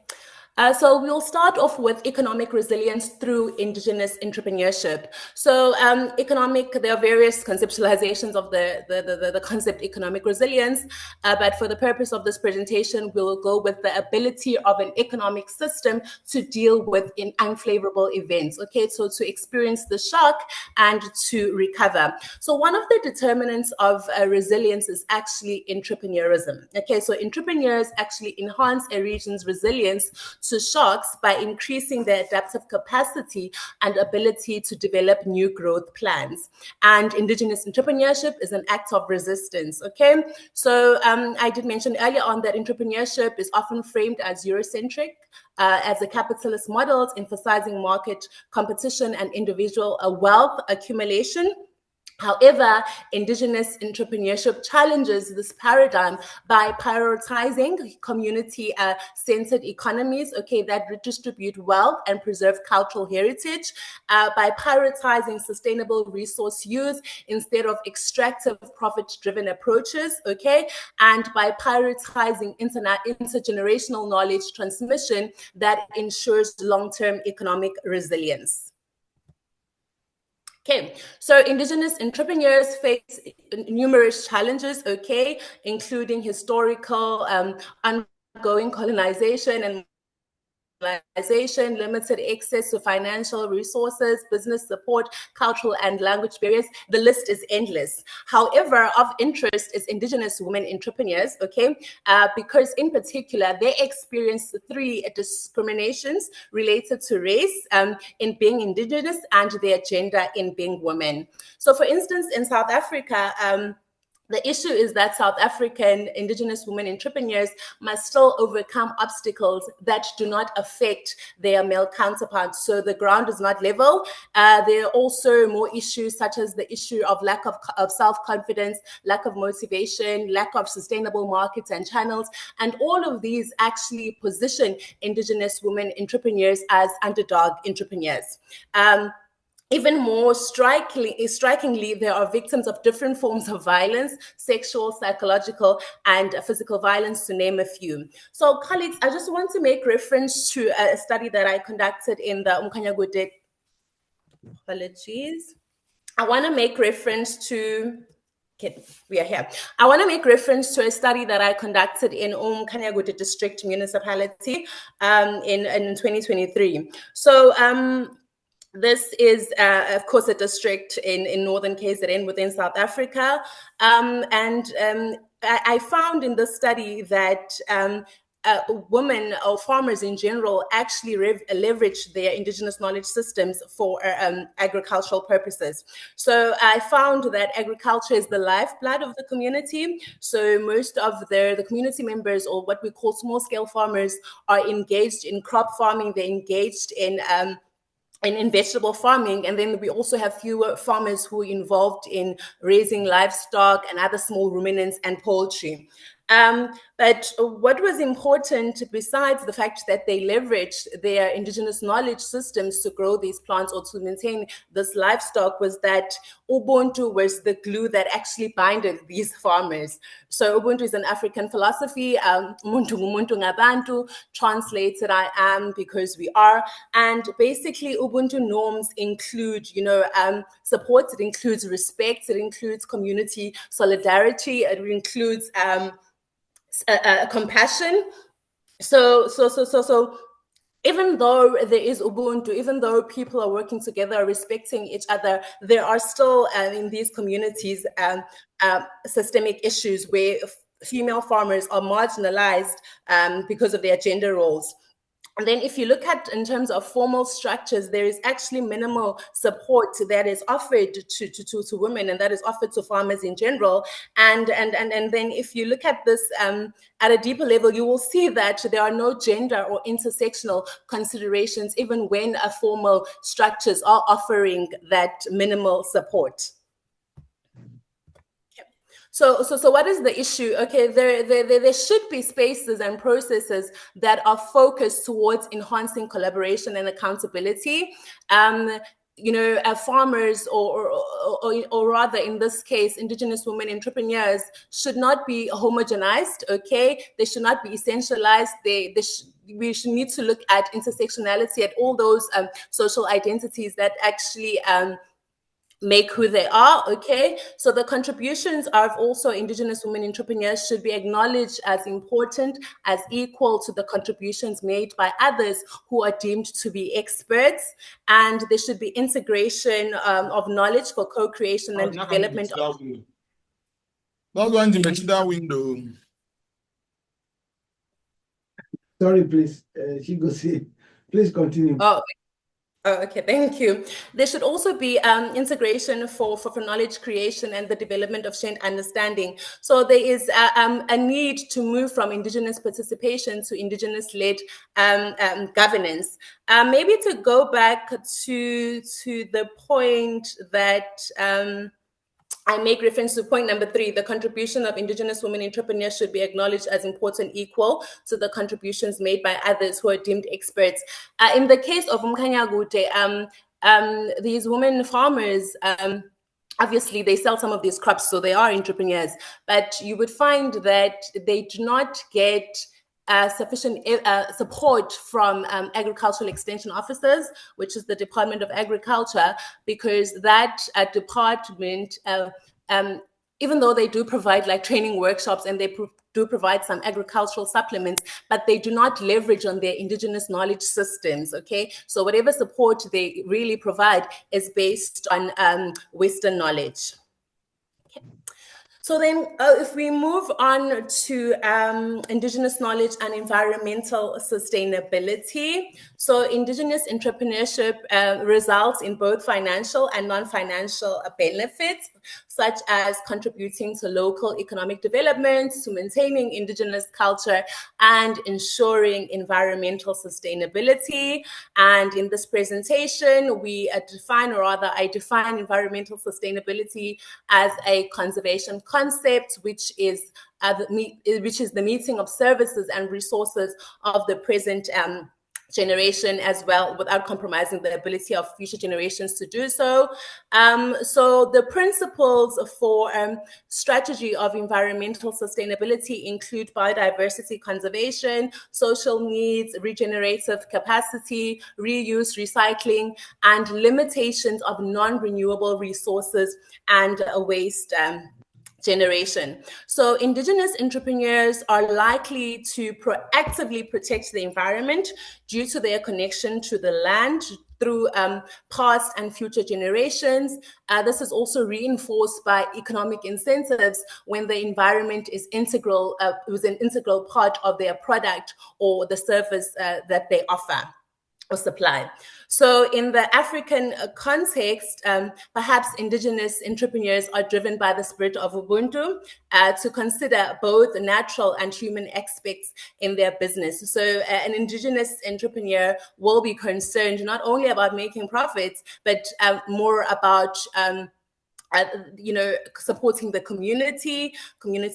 So we'll start off with economic resilience through Indigenous entrepreneurship. So there are various conceptualizations of the concept economic resilience, but for the purpose of this presentation, we'll go with the ability of an economic system to deal with unfavorable events, okay? So to experience the shock and to recover. So one of the determinants of resilience is actually entrepreneurism, okay? So entrepreneurs actually enhance a region's resilience to shocks by increasing their adaptive capacity and ability to develop new growth plans. And Indigenous entrepreneurship is an act of resistance, okay? So I did mention earlier on that entrepreneurship is often framed as Eurocentric, as a capitalist model, emphasizing market competition and individual wealth accumulation. However, Indigenous entrepreneurship challenges this paradigm by prioritizing community-centered economies, okay, that redistribute wealth and preserve cultural heritage, by prioritizing sustainable resource use instead of extractive profit-driven approaches, okay, and by prioritizing intergenerational knowledge transmission that ensures long-term economic resilience. Okay, so Indigenous entrepreneurs face numerous challenges, okay, including historical, ongoing colonization and limited access to financial resources, business support, cultural and language barriers. The list is endless. However, of interest is Indigenous women entrepreneurs, okay, because in particular, they experience 3 discriminations related to race in being Indigenous and their gender in being women. So for instance, in South Africa, the issue is that South African Indigenous women entrepreneurs must still overcome obstacles that do not affect their male counterparts. So the ground is not level. There are also more issues such as the issue of lack of self-confidence, lack of motivation, lack of sustainable markets and channels. And all of these actually position Indigenous women entrepreneurs as underdog entrepreneurs. Even more strikingly, they are victims of different forms of violence, sexual, psychological, and physical violence, to name a few. So, colleagues, I just want to make reference to a study that I conducted in the Umkhanyagude. Apologies. I want to make reference to. Okay, we are here. I want to make reference to a study that I conducted in Umkhanyagude District Municipality in 2023. So, this is, of course, a district in northern KZN within South Africa. I found in the study that women or farmers in general actually leverage their Indigenous knowledge systems for agricultural purposes. So I found that agriculture is the lifeblood of the community. So most of the community members, or what we call small-scale farmers, are engaged in crop farming. They're engaged in vegetable farming, and then we also have fewer farmers who are involved in raising livestock and other small ruminants and poultry. But what was important, besides the fact that they leveraged their Indigenous knowledge systems to grow these plants or to maintain this livestock, was that Ubuntu was the glue that actually binded these farmers. So Ubuntu is an African philosophy. Umuntu ngumuntu ngabantu, translated I am because we are. And basically Ubuntu norms include, support, it includes respect, it includes community solidarity, it includes compassion. So even though there is Ubuntu, even though people are working together, respecting each other, there are still in these communities systemic issues where female farmers are marginalized because of their gender roles. And then if you look at in terms of formal structures, there is actually minimal support that is offered to women, and that is offered to farmers in general. And then if you look at this at a deeper level, you will see that there are no gender or intersectional considerations, even when formal structures are offering that minimal support. So what is the issue? Okay, there should be spaces and processes that are focused towards enhancing collaboration and accountability. Farmers or rather in this case, Indigenous women entrepreneurs should not be homogenized, okay? They should not be essentialized. we should need to look at intersectionality, at all those social identities that actually make who they are. Okay, so the contributions of also Indigenous women entrepreneurs should be acknowledged as important, as equal to the contributions made by others who are deemed to be experts, and there should be integration of knowledge for co-creation and development. Not going to make that window. Sorry, please. She goes in. Please continue. Oh, okay, thank you. There should also be integration for knowledge creation and the development of shared understanding. So there is a need to move from Indigenous participation to Indigenous-led governance. Maybe to go back to the point that I make reference to point number 3, the contribution of Indigenous women entrepreneurs should be acknowledged as important, equal to the contributions made by others who are deemed experts. In the case of Mkanyagute, these women farmers, obviously they sell some of these crops, so they are entrepreneurs, but you would find that they do not get sufficient support from agricultural extension officers, which is the Department of Agriculture, because that department, even though they do provide like training workshops and they do provide some agricultural supplements, but they do not leverage on their Indigenous knowledge systems, okay? So whatever support they really provide is based on Western knowledge. So then if we move on to Indigenous knowledge and environmental sustainability. So Indigenous entrepreneurship results in both financial and non-financial benefits, such as contributing to local economic development, to maintaining Indigenous culture, and ensuring environmental sustainability. And in this presentation, we define, or rather I define environmental sustainability as a conservation concept, which is the meeting of services and resources of the present generation as well, without compromising the ability of future generations to do so. So the principles for strategy of environmental sustainability include biodiversity conservation, social needs, regenerative capacity, reuse, recycling, and limitations of non-renewable resources and waste generation. So Indigenous entrepreneurs are likely to proactively protect the environment due to their connection to the land through past and future generations. This is also reinforced by economic incentives when the environment is an integral part of their product or the service that they offer or supply. So in the African context, perhaps Indigenous entrepreneurs are driven by the spirit of Ubuntu to consider both natural and human aspects in their business. So an Indigenous entrepreneur will be concerned not only about making profits, but more about supporting the community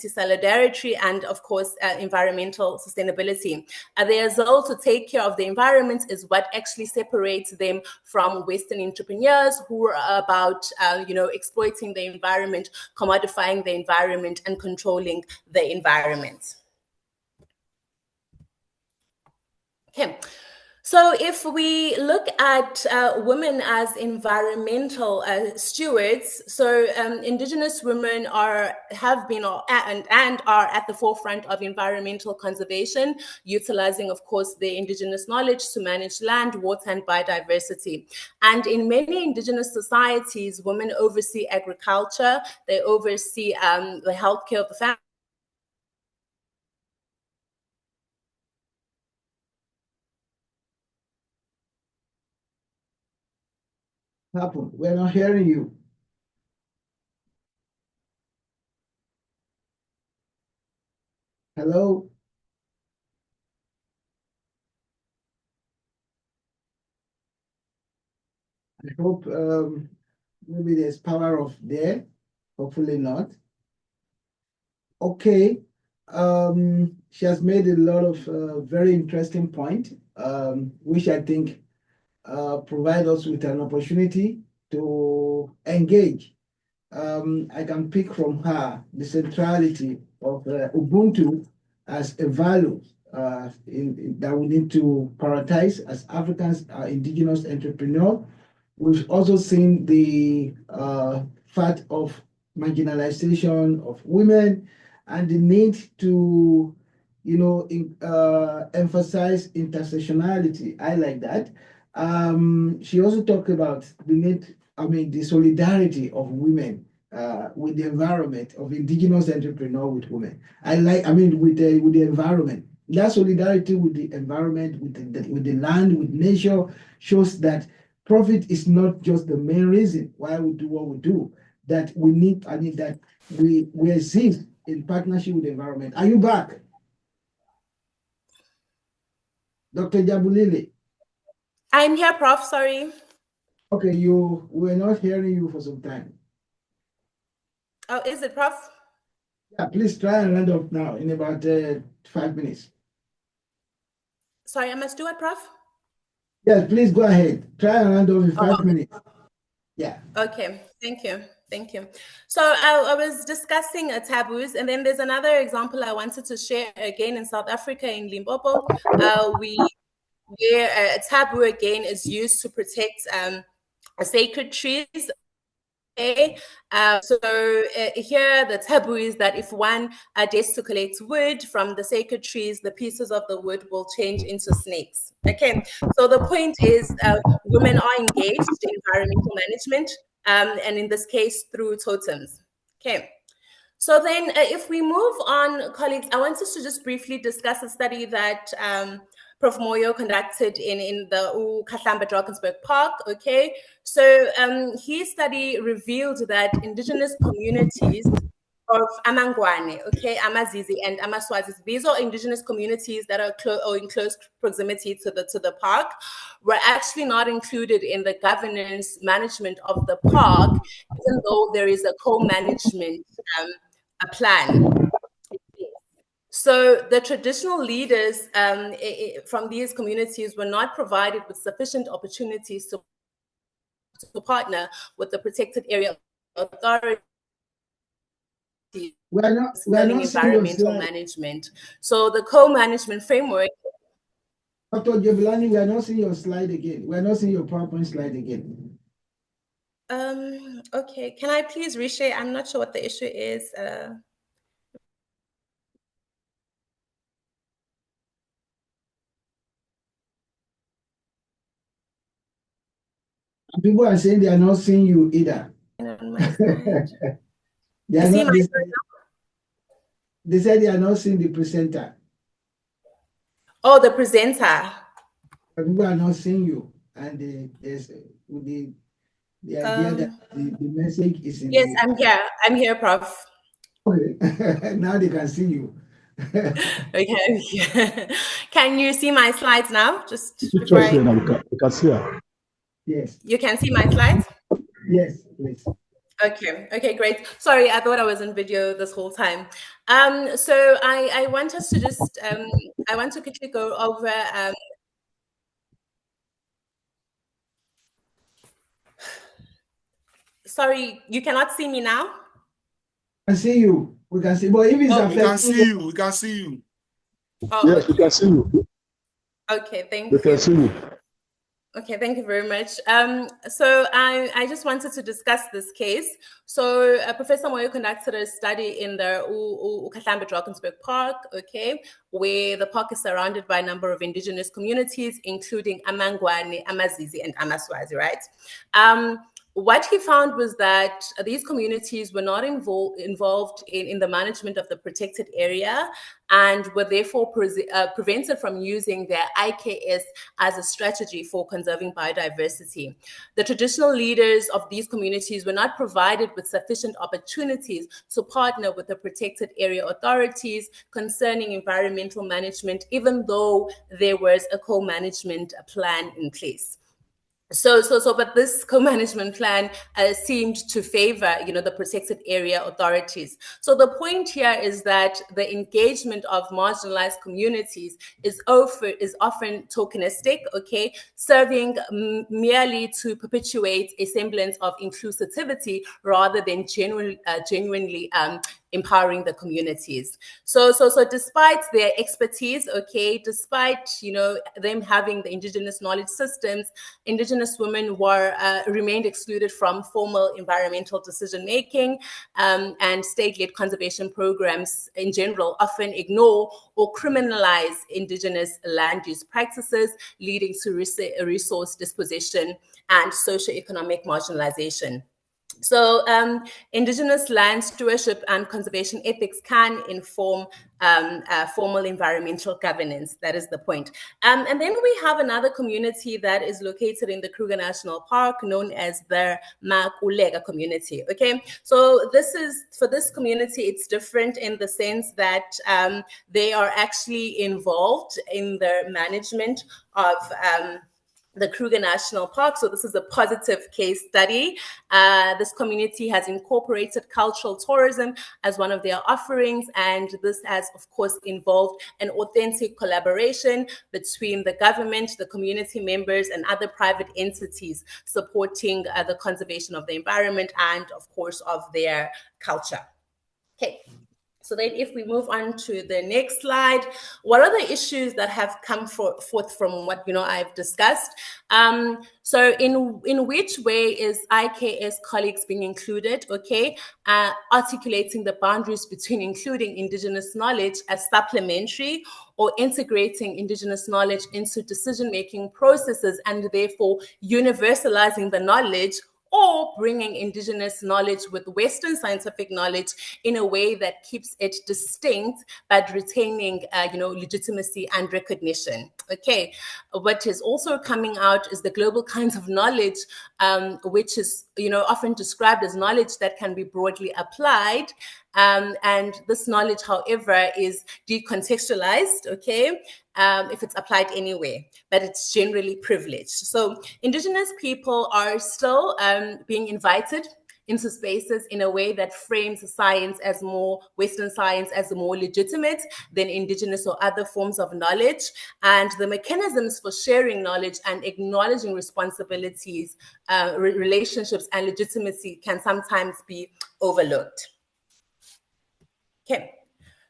solidarity, and of course, environmental sustainability. Their resolve to take care of the environment is what actually separates them from Western entrepreneurs who are about, exploiting the environment, commodifying the environment, and controlling the environment. Okay. So if we look at women as environmental stewards, so Indigenous women have been and are at the forefront of environmental conservation, utilizing, of course, their Indigenous knowledge to manage land, water, and biodiversity. And in many Indigenous societies, women oversee agriculture, they oversee the healthcare of the family. Happened. We're not hearing you. Hello? I hope maybe there's power off there. Hopefully not. Okay. She has made a lot of very interesting point, which I think provide us with an opportunity to engage. I can pick from her the centrality of Ubuntu as a value that we need to prioritize as Africans, indigenous entrepreneurs. We've also seen the fact of marginalization of women and the need to, emphasize intersectionality. I like that. She also talked about the need, the solidarity of women with the environment, of indigenous entrepreneur with women. With the environment. That solidarity with the environment, with the land, with nature, shows that profit is not just the main reason why we do what we do. That we need, that we exist in partnership with the environment. Are you back? Dr. Jabulile? I'm here, Prof. Sorry. Okay, we're not hearing you for some time. Oh, is it, Prof? Yeah, please try and round up now in about 5 minutes. Sorry, I must do it, Prof? Yes, please go ahead. Try and round up in 5 minutes. Yeah. Okay, thank you. Thank you. So I was discussing taboos, and then there's another example I wanted to share again in South Africa, in Limpopo, where a taboo again is used to protect sacred trees. Okay, here the taboo is that if one dares to collect wood from the sacred trees, the pieces of the wood will change into snakes. Okay, so the point is women are engaged in environmental management, and in this case through totems. Okay. So then if we move on, colleagues, I want us to just briefly discuss a study that Prof. Moyo conducted in the Kahlamba Drakensberg Park, okay? So his study revealed that indigenous communities of Amangwane, okay, Amazizi and Amaswazis, these are indigenous communities that are in close proximity to the park, were actually not included in the governance management of the park, even though there is a co-management plan. So the traditional leaders from these communities were not provided with sufficient opportunities to partner with the protected area authority concerning environmental management. So the co-management framework. Dr. Jabulani, we are not seeing your slide again. We are not seeing your PowerPoint slide again. Okay, can I please reshare? I'm not sure what the issue is. People are saying they are not seeing you either. On my side. They said they are not seeing the presenter. Oh, the presenter. People are not seeing you, and the idea that the message is in. Yes, I'm here. I'm here, Prof. Okay, now they can see you. Okay. Can you see my slides now? Just before we can see her. Yes. You can see my slides? Yes, please. Okay, great. Sorry, I thought I was in video this whole time. So I want us to just, I want to quickly go over, sorry, you cannot see me now? I see you. We can see, but if it's we can see you. We can see you. Oh, yes, we can see you. Okay, thank you. We can see you. Okay, thank you very much. So I just wanted to discuss this case. So Professor Moyo conducted a study in the Kahlamba Drakensberg Park, okay, where the park is surrounded by a number of indigenous communities, including Amangwane, Amazizi, and Amaswazi, right? What he found was that these communities were not involved in the management of the protected area and were therefore prevented from using their IKS as a strategy for conserving biodiversity. The traditional leaders of these communities were not provided with sufficient opportunities to partner with the protected area authorities concerning environmental management, even though there was a co-management plan in place. But this co-management plan seemed to favor, the protected area authorities. So the point here is that the engagement of marginalized communities is often tokenistic, okay, serving merely to perpetuate a semblance of inclusivity rather than genuinely empowering the communities. So despite their expertise, okay, despite, you know, them having the indigenous knowledge systems, indigenous women were remained excluded from formal environmental decision making, and state-led conservation programs in general often ignore or criminalize indigenous land use practices, leading to resource dispossession and socioeconomic marginalization. So indigenous land stewardship and conservation ethics can inform formal environmental governance. That is the point. And then we have another community that is located in the Kruger National Park, known as the Makulega community. Okay, so for this community, it's different in the sense that they are actually involved in the management of the Kruger National Park. So this is a positive case study. This community has incorporated cultural tourism as one of their offerings, and this has, of course, involved an authentic collaboration between the government, the community members, and other private entities supporting the conservation of the environment and, of course, of their culture. Okay. So then if we move on to the next slide, what are the issues that have come forth from what, you know, I've discussed? So in which way is IKS colleagues being included, okay? Articulating the boundaries between including indigenous knowledge as supplementary or integrating indigenous knowledge into decision-making processes and therefore universalizing the knowledge, or bringing indigenous knowledge with Western scientific knowledge in a way that keeps it distinct, but retaining, you know, legitimacy and recognition. Okay, what is also coming out is the global kinds of knowledge, which is, you know, often described as knowledge that can be broadly applied. And this knowledge, however, is decontextualized, okay, if it's applied anywhere, but it's generally privileged. So indigenous people are still being invited into spaces in a way that frames science as more, Western science as more legitimate than indigenous or other forms of knowledge. And the mechanisms for sharing knowledge and acknowledging responsibilities, relationships, and legitimacy can sometimes be overlooked. Okay.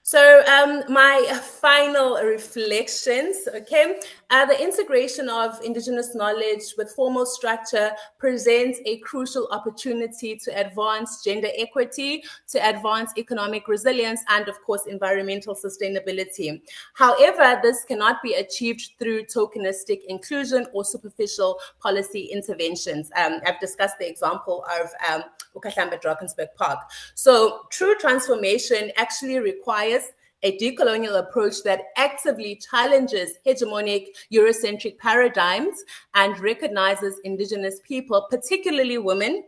So my final reflections, okay, the integration of indigenous knowledge with formal structure presents a crucial opportunity to advance gender equity, to advance economic resilience, and of course, environmental sustainability. However, this cannot be achieved through tokenistic inclusion or superficial policy interventions. I've discussed the example of Ukahlambe Drakensberg Park. So true transformation actually requires a decolonial approach that actively challenges hegemonic Eurocentric paradigms and recognizes indigenous people, particularly women,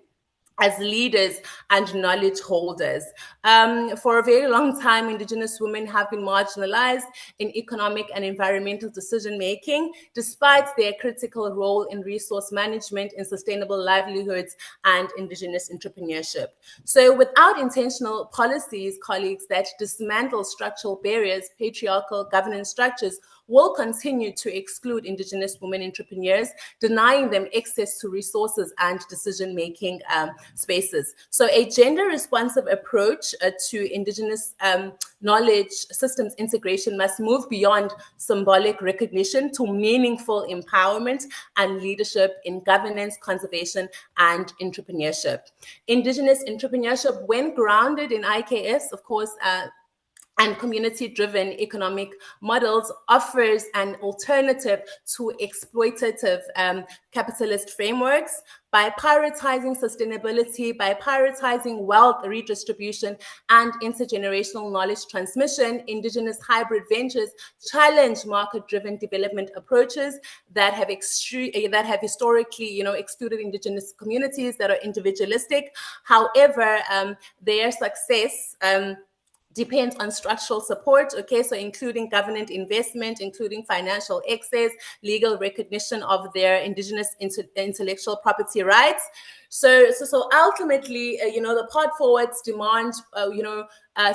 as leaders and knowledge holders. For a very long time, indigenous women have been marginalized in economic and environmental decision-making, despite their critical role in resource management, in sustainable livelihoods, and indigenous entrepreneurship. So without intentional policies, colleagues, that dismantle structural barriers, patriarchal governance structures will continue to exclude indigenous women entrepreneurs, denying them access to resources and decision-making spaces. So a gender-responsive approach to indigenous knowledge systems integration must move beyond symbolic recognition to meaningful empowerment and leadership in governance, conservation, and entrepreneurship. Indigenous entrepreneurship, when grounded in IKS, of course, and community-driven economic models, offers an alternative to exploitative capitalist frameworks by prioritizing sustainability, by prioritizing wealth redistribution and intergenerational knowledge transmission. Indigenous hybrid ventures challenge market-driven development approaches that have historically, excluded indigenous communities, that are individualistic. However, their success depends on structural support, okay, so including government investment, including financial access, legal recognition of their indigenous intellectual property rights. So ultimately, the path forwards demand,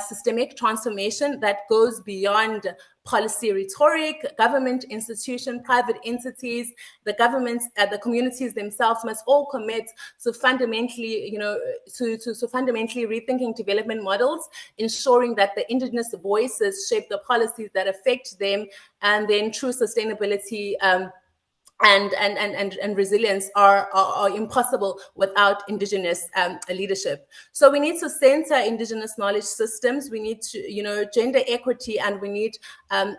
systemic transformation that goes beyond policy rhetoric. Government, institution, private entities, the governments, the communities themselves must all commit to fundamentally, to fundamentally rethinking development models, ensuring that the indigenous voices shape the policies that affect them, and then true sustainability and resilience are impossible without indigenous leadership. So we need to center indigenous knowledge systems. We need to, gender equity, and we need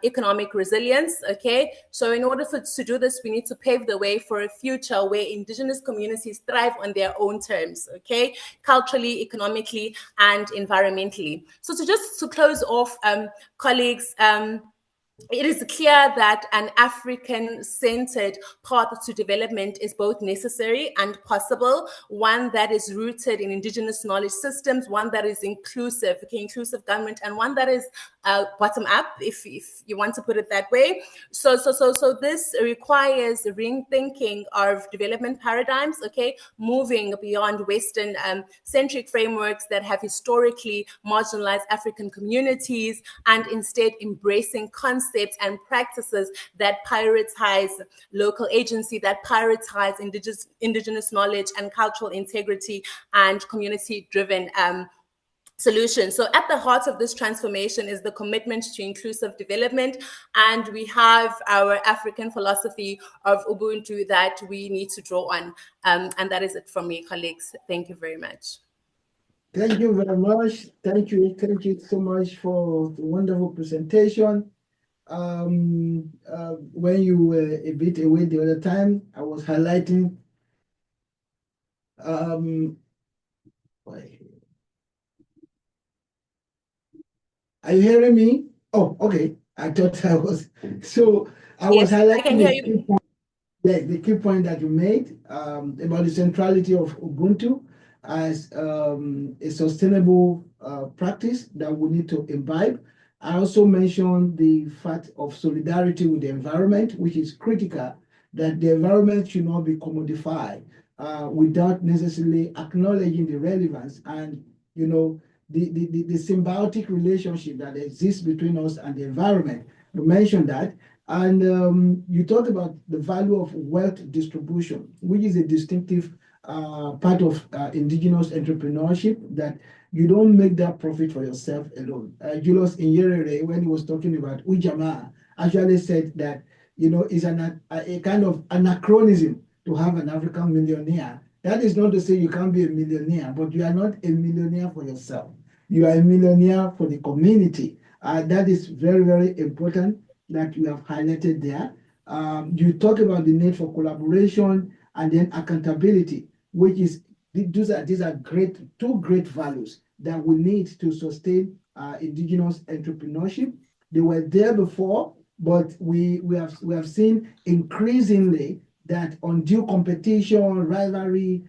economic resilience. Okay. So in order to do this, we need to pave the way for a future where indigenous communities thrive on their own terms. Okay. Culturally, economically, and environmentally. So to close off, colleagues, it is clear that an African-centered path to development is both necessary and possible, one that is rooted in indigenous knowledge systems, one that is inclusive government, and one that is bottom-up, if you want to put it that way. So this requires rethinking of development paradigms, okay, moving beyond Western centric frameworks that have historically marginalized African communities, and instead embracing concepts and practices that prioritize local agency, that prioritize indigenous knowledge and cultural integrity and community-driven solutions. So at the heart of this transformation is the commitment to inclusive development, and we have our African philosophy of Ubuntu that we need to draw on. And that is it from me, colleagues. Thank you very much. Thank you very much. Thank you so much for the wonderful presentation. When you were a bit away the other time, I was highlighting are you hearing me? Oh, okay. I thought I was. So I was highlighting I can hear you. The key point that you made about the centrality of Ubuntu as a sustainable practice that we need to imbibe. I also mentioned the fact of solidarity with the environment, which is critical, that the environment should not be commodified without necessarily acknowledging the relevance and, the symbiotic relationship that exists between us and the environment. You mentioned that. And you talked about the value of wealth distribution, which is a distinctive part of indigenous entrepreneurship, that you don't make that profit for yourself alone. Julius Nyerere, when he was talking about Ujamaa, actually said that, it's a kind of anachronism to have an African millionaire. That is not to say you can't be a millionaire, but you are not a millionaire for yourself. You are a millionaire for the community. That is very, very important that you have highlighted there. You talk about the need for collaboration and then accountability, which is these are two great values that we need to sustain indigenous entrepreneurship. They were there before, but we have seen increasingly that undue competition, rivalry,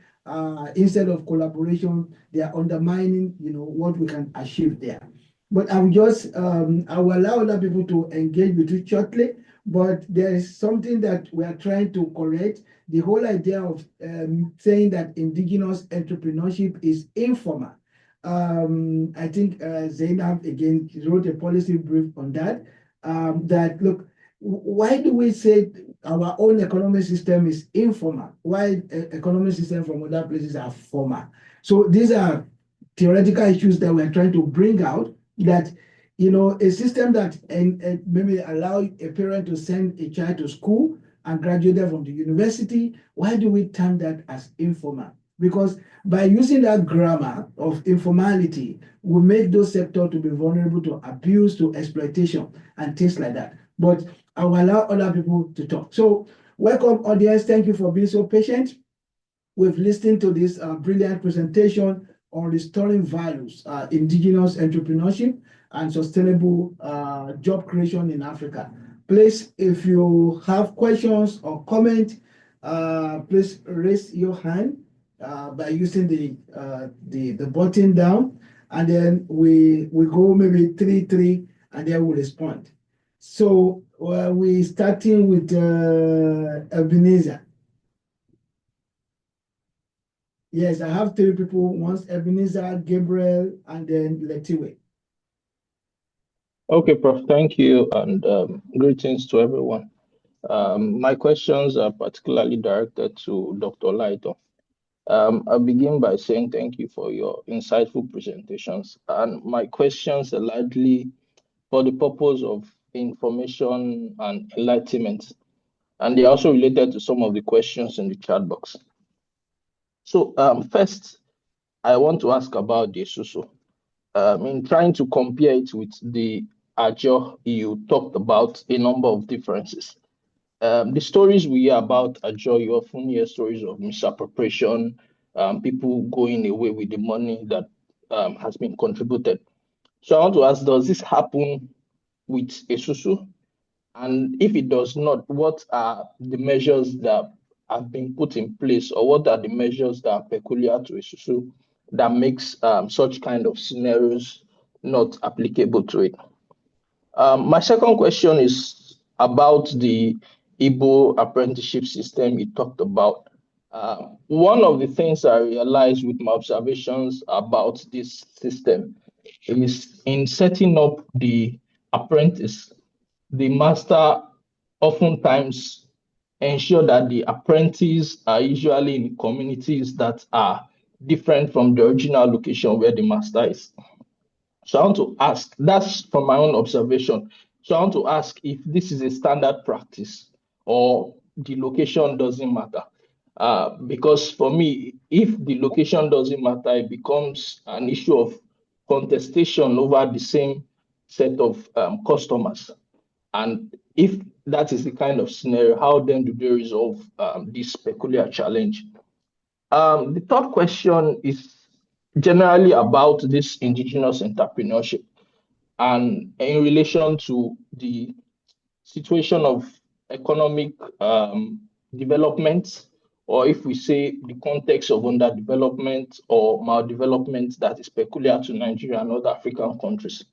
instead of collaboration, they are undermining what we can achieve there. But I will allow other people to engage with you shortly, but there is something that we are trying to correct. The whole idea of saying that indigenous entrepreneurship is informal. I think Zainab again wrote a policy brief on that. That look, why do we say our own economic system is informal? Why economic system from other places are formal? So these are theoretical issues that we're trying to bring out, that a system that maybe allow a parent to send a child to school and graduate from the university, why do we term that as informal? Because by using that grammar of informality, we make those sectors to be vulnerable to abuse, to exploitation, and things like that. But I will allow other people to talk. So welcome, audience. Thank you for being so patient. We've listened to this brilliant presentation on restoring values, indigenous entrepreneurship, and sustainable job creation in Africa. Please, if you have questions or comment, please raise your hand by using the button down, and then we go maybe 3-3, and then we'll respond. So we're starting with Ebenezer. Yes, I have three people. Once Ebenezer, Gabriel, and then Letiwe. Okay, Prof. Thank you, and greetings to everyone. My questions are particularly directed to Dr. Laito. I'll begin by saying thank you for your insightful presentations. And my questions are largely for the purpose of information and enlightenment. And they're also related to some of the questions in the chat box. So first, I want to ask about the SUSU. In trying to compare it with the Ajo, you talked about a number of differences. The stories we hear about Ajo, you often hear stories of misappropriation, people going away with the money that has been contributed. So I want to ask, does this happen with Esusu? And if it does not, what are the measures that have been put in place, or what are the measures that are peculiar to Esusu that makes such kind of scenarios not applicable to it? My second question is about the Igbo apprenticeship system you talked about. One of the things I realized with my observations about this system is in setting up the apprentice, the master oftentimes ensure that the apprentices are usually in communities that are different from the original location where the master is. So I want to ask, that's from my own observation. So I want to ask if this is a standard practice or the location doesn't matter. Because for me, if the location doesn't matter, it becomes an issue of contestation over the same set of customers. And if that is the kind of scenario, how then do they resolve this peculiar challenge? The third question is generally about this indigenous entrepreneurship and in relation to the situation of economic development, or if we say the context of underdevelopment or maldevelopment that is peculiar to Nigeria and other African countries.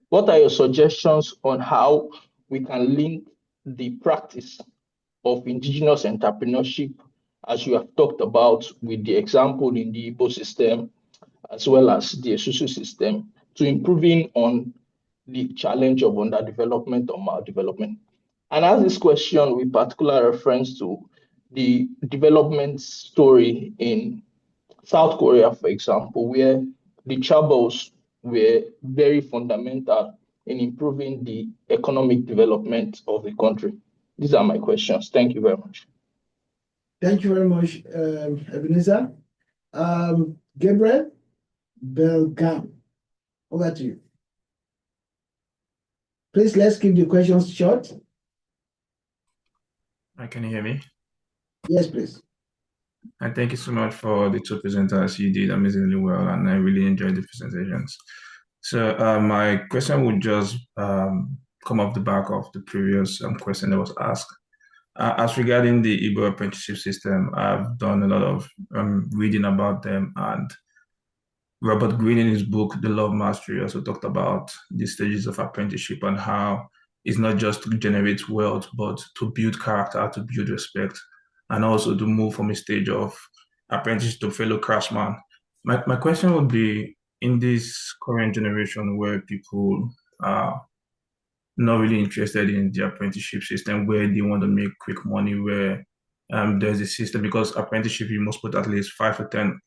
What are your suggestions on how we can link the practice of indigenous entrepreneurship, as you have talked about with the example in the Igbo system, as well as the Esusu system, to improving on the challenge of underdevelopment or maldevelopment? And as this question with particular reference to the development story in South Korea, for example, where the chaebols were very fundamental in improving the economic development of the country. These are my questions. Thank you very much. Thank you very much, Ebenezer. Gabriel Belgam, over to you. Please, let's keep the questions short. Can you hear me? Yes, please. And thank you so much for the two presenters. You did amazingly well, and I really enjoyed the presentations. So my question would just come off the back of the previous question that was asked. As regarding the Igbo apprenticeship system, I've done a lot of reading about them, and Robert Greene in his book, The Law of Mastery, also talked about the stages of apprenticeship and how it's not just to generate wealth, but to build character, to build respect, and also to move from a stage of apprentice to fellow craftsman. My question would be, in this current generation where people are not really interested in the apprenticeship system, where they want to make quick money, where there's a system, because apprenticeship, you must put at least 5 or 10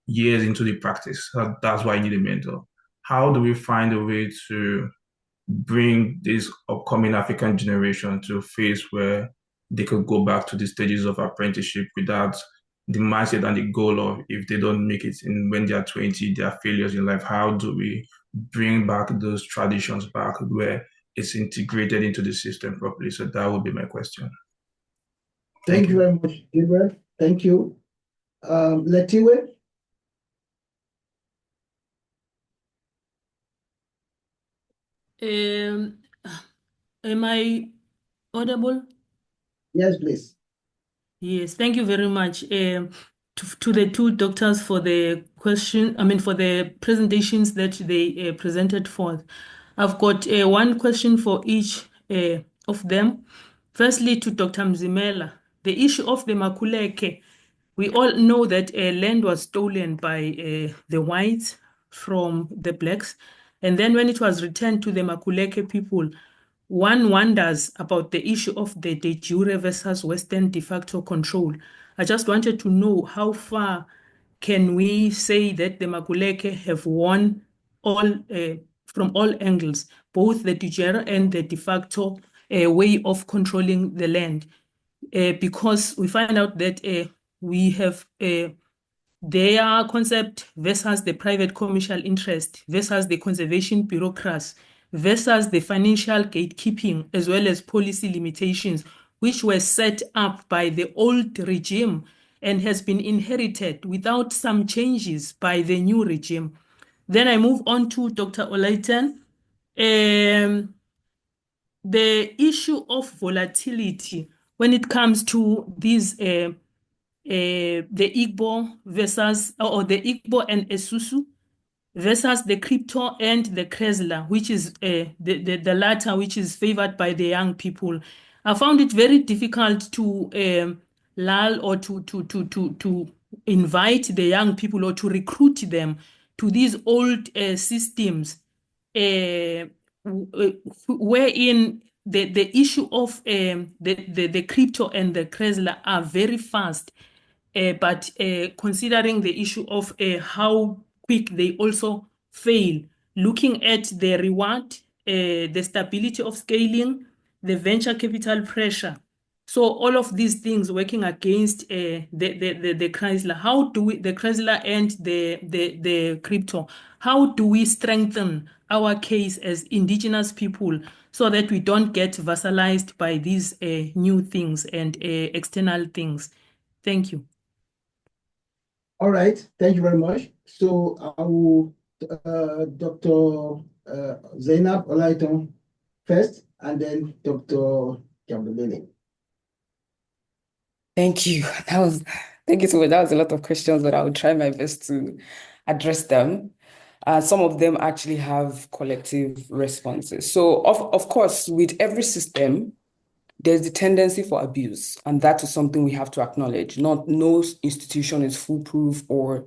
years into the practice. That's why you need a mentor. How do we find a way to bring this upcoming African generation to a phase where they could go back to the stages of apprenticeship without the mindset and the goal of, if they don't make it when they are 20, they are failures in life? How do we bring back those traditions back where it's integrated into the system properly? So that would be my question. Thank you very much, Gabriel. Thank you. Letiwe? Am I audible? Yes, please. Yes, thank you very much to the two doctors for the for the presentations that they presented forth. I've got one question for each of them. Firstly, to Dr. Mzimela, the issue of the Makuleke, we all know that land was stolen by the whites from the blacks. And then when it was returned to the Makuleke people, one wonders about the issue of the de jure versus Western de facto control. I just wanted to know how far can we say that the Makuleke have won all from all angles, both the de jure and the de facto way of controlling the land, because we find out that we have their concept versus the private commercial interest versus the conservation bureaucrats versus the financial gatekeeping as well as policy limitations which were set up by the old regime and has been inherited without some changes by the new regime. Then I move on to Dr. Olaiten. The issue of volatility when it comes to these the Igbo versus or the Igbo and Esusu versus the crypto and the Chrysler, which is the latter, which is favored by the young people. I found it very difficult to lull or to invite the young people or to recruit them to these old systems, wherein the issue of the crypto and the Chrysler are very fast, but considering the issue of how quick they also fail, looking at the reward, the stability of scaling, the venture capital pressure. So all of these things working against the Chrysler. How do we, the Chrysler and the crypto, how do we strengthen our case as indigenous people so that we don't get vassalized by these new things and external things? Thank you. All right, thank you very much. So I will, Dr. Zainab Olaiton first, and then Dr. Jambulele. Thank you. Thank you so much. That was a lot of questions, but I will try my best to address them. Some of them actually have collective responses. So of course, with every system, there's the tendency for abuse, and that is something we have to acknowledge. No institution is foolproof or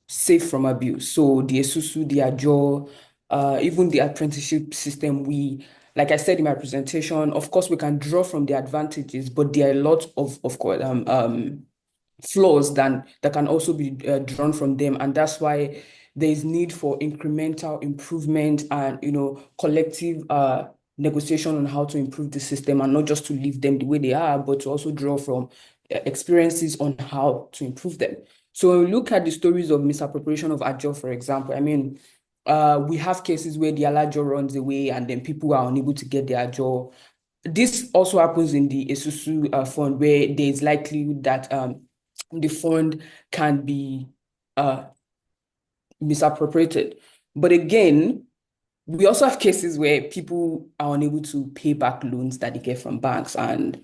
safe from abuse. So the Esusu, the Ajo, even the apprenticeship system, like I said in my presentation, of course, we can draw from the advantages, but there are a lot of course, flaws that can also be drawn from them. And that's why there is need for incremental improvement and, collective negotiation on how to improve the system, and not just to leave them the way they are, but to also draw from experiences on how to improve them. So when we look at the stories of misappropriation of Ajo, for example, we have cases where the Alajo runs away and then people are unable to get their Ajo. This also happens in the Esusu fund, where there is likelihood that the fund can be misappropriated. But again, we also have cases where people are unable to pay back loans that they get from banks. And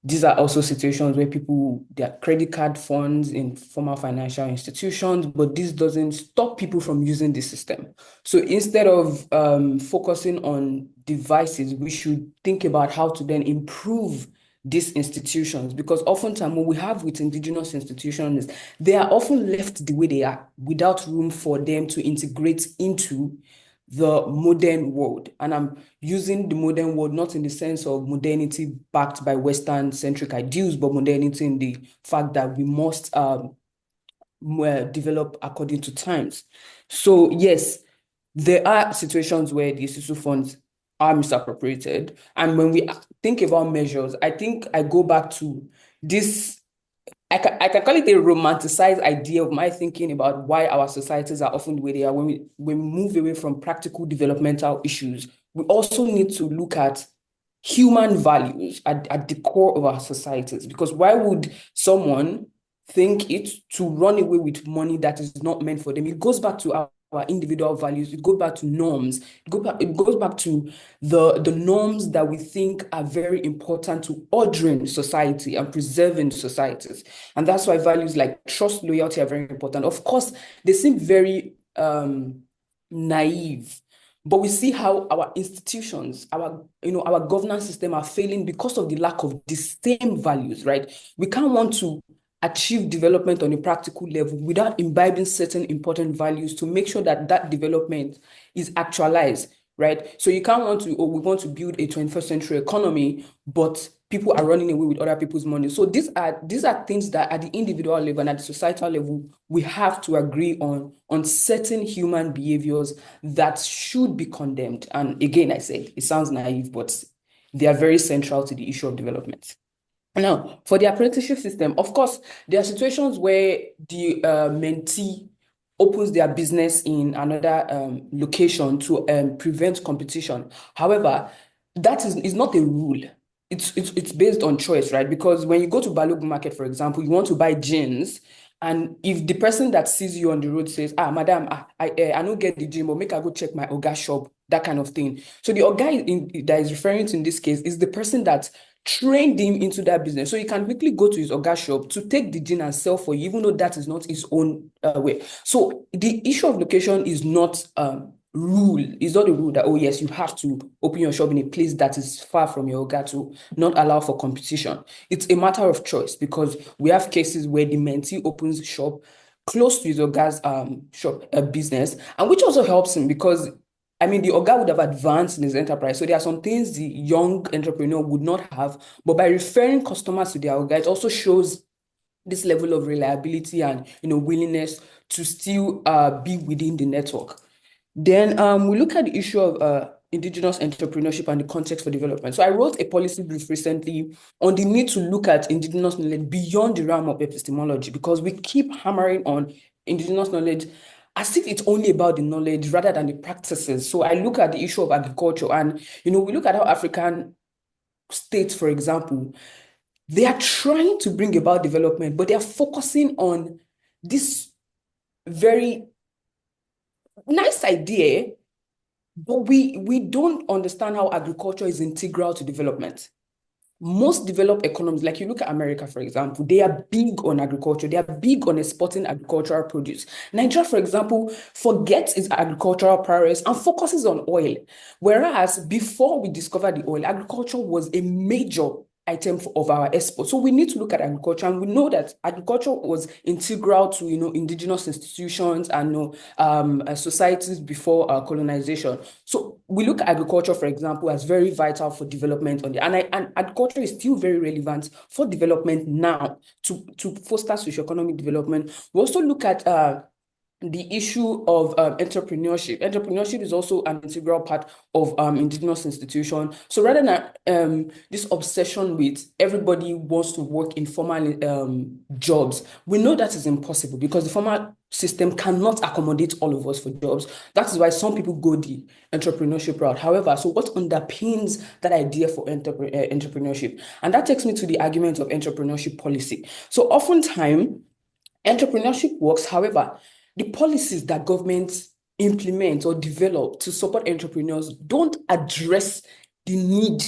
these are also situations where their credit card funds in formal financial institutions, but this doesn't stop people from using the system. So instead of focusing on devices, we should think about how to then improve these institutions, because oftentimes what we have with indigenous institutions is they are often left the way they are without room for them to integrate into the modern world. And I'm using the modern world not in the sense of modernity backed by Western-centric ideals, but modernity in the fact that we must develop according to times. So yes, there are situations where the Esusu funds are misappropriated. And when we think about measures, I think I go back to this, I can call it a romanticized idea of my thinking about why our societies are often the way they are. When we move away from practical developmental issues, we also need to look at human values at the core of our societies. Because why would someone think it to run away with money that is not meant for them? It goes back to our individual values. It goes back to norms. It goes back to the norms that we think are very important to ordering society and preserving societies. And that's why values like trust, loyalty are very important. Of course, they seem very naive, But we see how our institutions, our governance system are failing because of the lack of the same values, right? We can't want to achieve development on a practical level without imbibing certain important values to make sure that that development is actualized, right? So you can't want to, we want to build a 21st century economy, but people are running away with other people's money. So these are things that at the individual level and at the societal level, we have to agree on certain human behaviors that should be condemned. And again, I said, it sounds naive, but they are very central to the issue of development. Now, for the apprenticeship system, of course, there are situations where the mentee opens their business in another location to prevent competition. However, that is not a rule. It's based on choice, right? Because when you go to Balogun Market, for example, you want to buy jeans, and if the person that sees you on the road says, madam, I don't get the gym, or make I go check my Oga shop, that kind of thing. So the Oga that is referring to in this case is the person that trained him into that business. So he can quickly go to his Oga shop to take the gin and sell for you, even though that is not his own way. So the issue of location is not rule. It's not a rule that, oh yes, you have to open your shop in a place that is far from your Oga to not allow for competition. It's a matter of choice, because we have cases where the mentee opens a shop close to his Oga's shop business, and which also helps him because the Oga would have advanced in his enterprise. So there are some things the young entrepreneur would not have, but by referring customers to their Oga, it also shows this level of reliability and willingness to still be within the network. Then we look at the issue of indigenous entrepreneurship and the context for development. So I wrote a policy brief recently on the need to look at indigenous knowledge beyond the realm of epistemology, because we keep hammering on indigenous knowledge as if it's only about the knowledge rather than the practices. So I look at the issue of agriculture, and we look at how African states, for example, they are trying to bring about development, but they are focusing on this very nice idea, but we don't understand how agriculture is integral to development. Most developed economies, like you look at America, for example, they are big on agriculture. They are big on exporting agricultural produce. Nigeria, for example, forgets its agricultural prowess and focuses on oil. Whereas before we discovered the oil, agriculture was a major item of our export. So we need to look at agriculture, and we know that agriculture was integral to indigenous institutions and societies before colonization. So we look at agriculture, for example, as very vital for development and agriculture is still very relevant for development now to foster socioeconomic development. We also look at the issue of entrepreneurship. Entrepreneurship is also an integral part of indigenous institutions. So rather than this obsession with everybody wants to work in formal jobs, we know that is impossible because the formal system cannot accommodate all of us for jobs. That is why some people go the entrepreneurship route. However, so what underpins that idea for entrepreneurship? And that takes me to the argument of entrepreneurship policy. So oftentimes, entrepreneurship works. However, the policies that governments implement or develop to support entrepreneurs don't address the need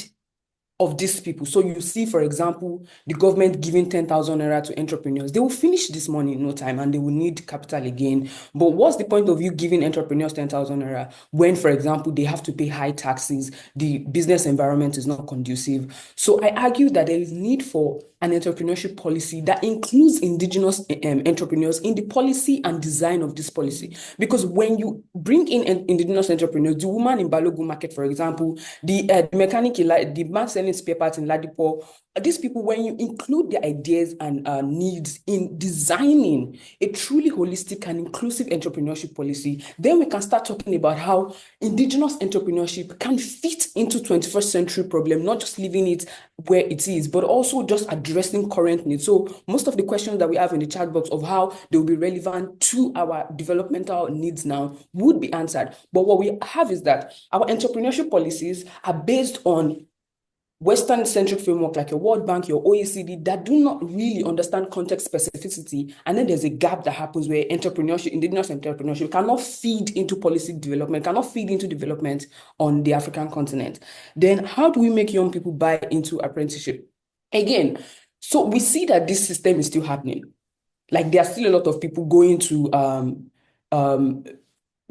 of these people. So you see, for example, the government giving 10,000 naira to entrepreneurs. They will finish this money in no time and they will need capital again. But what's the point of you giving entrepreneurs 10,000 naira when, for example, they have to pay high taxes, the business environment is not conducive? So I argue that there is need for an entrepreneurship policy that includes indigenous entrepreneurs in the policy and design of this policy. Because when you bring in indigenous entrepreneurs, the woman in Balogun Market, for example, the mechanic, the man selling spare parts in Ladipo, these people, when you include their ideas and needs in designing a truly holistic and inclusive entrepreneurship policy, then we can start talking about how indigenous entrepreneurship can fit into 21st century problem, not just leaving it where it is, but also just addressing current needs. So most of the questions that we have in the chat box of how they will be relevant to our developmental needs now would be answered. But what we have is that our entrepreneurship policies are based on Western-centric framework like your World Bank, your OECD, that do not really understand context specificity. And then there's a gap that happens where entrepreneurship, indigenous entrepreneurship cannot feed into policy development, cannot feed into development on the African continent. Then how do we make young people buy into apprenticeship? Again, so we see that this system is still happening. Like there are still a lot of people going to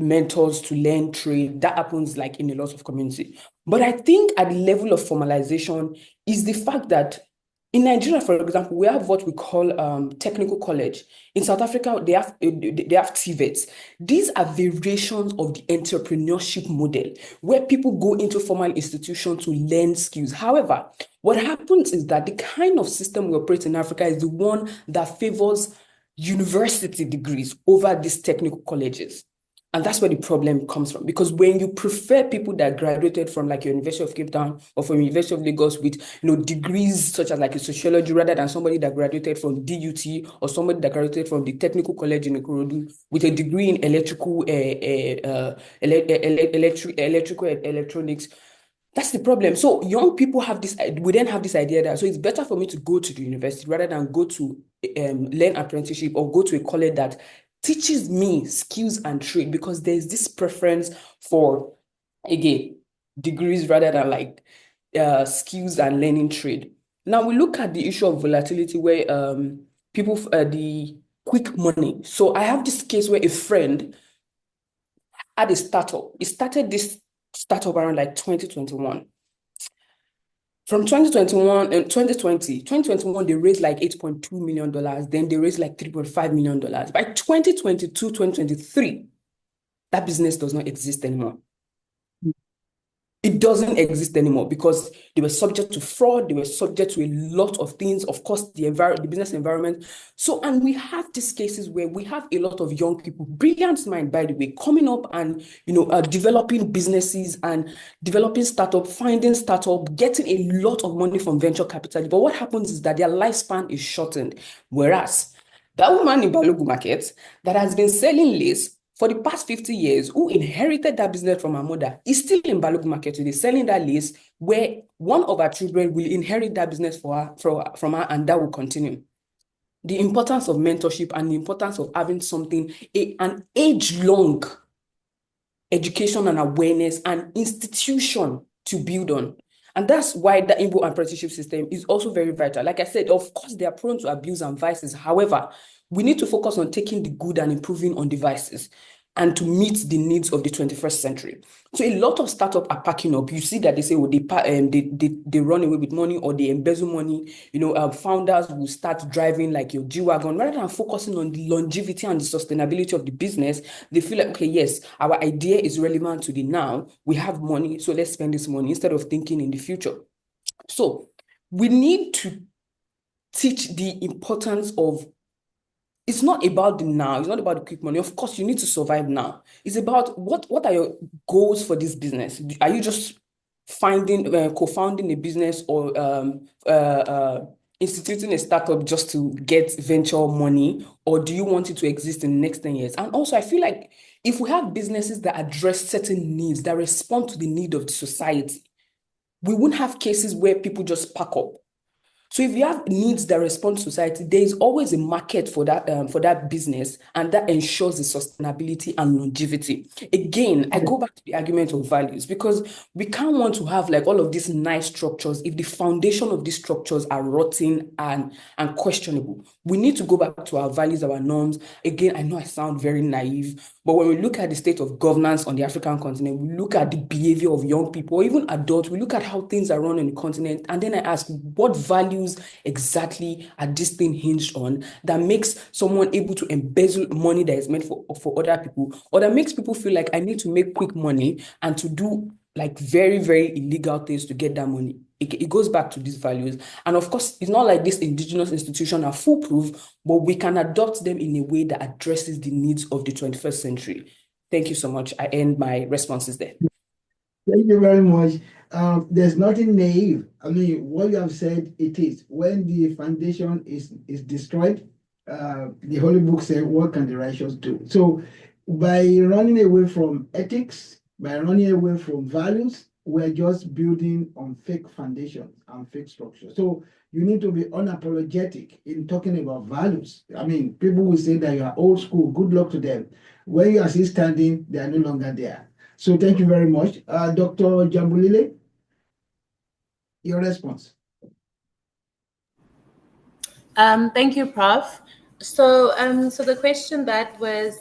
mentors to learn trade. That happens like in a lot of community. But I think at the level of formalization is the fact that in Nigeria, for example, we have what we call technical college. In South Africa, they have TVETs. These are variations of the entrepreneurship model where people go into formal institutions to learn skills. However, what happens is that the kind of system we operate in Africa is the one that favors university degrees over these technical colleges. And that's where the problem comes from. Because when you prefer people that graduated from like University of Cape Town or from University of Lagos with degrees such as like a sociology rather than somebody that graduated from DUT or somebody that graduated from the technical college in Ikorodu with a degree in electronics, that's the problem. So young people we then have this idea that, so it's better for me to go to the university rather than go to learn apprenticeship or go to a college that teaches me skills and trade, because there's this preference for, again, degrees rather than like skills and learning trade. Now we look at the issue of volatility where people, the quick money. So I have this case where a friend had a startup. He started this startup around like 2021. From 2021 and 2021, they raised like $8.2 million. Then they raised like $3.5 million. By 2022, 2023, that business does not exist anymore. It doesn't exist anymore because they were subject to fraud. They were subject to a lot of things, of course, the business environment. So, and we have these cases where we have a lot of young people, brilliant mind, by the way, coming up and, developing businesses and developing startup, finding startup, getting a lot of money from venture capital. But what happens is that their lifespan is shortened. Whereas that woman in Balogu Market that has been selling lace for the past 50 years, who inherited that business from her mother, is still in Balogu Market today, selling that lace, where one of her children will inherit that business from her, and that will continue. The importance of mentorship and the importance of having something, an age-long education and awareness and institution to build on. And that's why the Igbo apprenticeship system is also very vital. Like I said, of course, they are prone to abuse and vices. However, we need to focus on taking the good and improving on the vices and to meet the needs of the 21st century. So a lot of startups are packing up. You see that they say, they run away with money or they embezzle money. Founders will start driving like your G-Wagon. Rather than focusing on the longevity and the sustainability of the business, they feel like, okay, yes, our idea is relevant to the now. We have money, so let's spend this money instead of thinking in the future. So we need to teach the importance of, it's not about the now, it's not about the quick money. Of course, you need to survive now. It's about what are your goals for this business? Are you just co-founding a business or instituting a startup just to get venture money, or do you want it to exist in the next 10 years? And also, I feel like if we have businesses that address certain needs, that respond to the need of the society, we wouldn't have cases where people just pack up. So if you have needs that respond to society, there is always a market for that business, and that ensures the sustainability and longevity. Again, I go back to the argument of values, because we can't want to have like all of these nice structures if the foundation of these structures are rotten and questionable. We need to go back to our values, our norms. Again, I know I sound very naive, but when we look at the state of governance on the African continent, we look at the behavior of young people, or even adults, we look at how things are run on the continent, and then I ask, what values exactly are this thing hinged on that makes someone able to embezzle money that is meant for other people, or that makes people feel like I need to make quick money and to do like very, very illegal things to get that money? It goes back to these values. And of course, it's not like these indigenous institutions are foolproof, but we can adopt them in a way that addresses the needs of the 21st century. Thank you so much. I end my responses there. Thank you very much. There's nothing naive. I mean, what you have said, it is. When the foundation is destroyed, the Holy Book says, what can the righteous do? So by running away from ethics, by running away from values, we're just building on fake foundations and fake structures. So you need to be unapologetic in talking about values. I mean, people will say that you are old school. Good luck to them. When you are still standing, they are no longer there. So thank you very much. Dr. Jambulile, your response. Thank you, Prof. So the question that was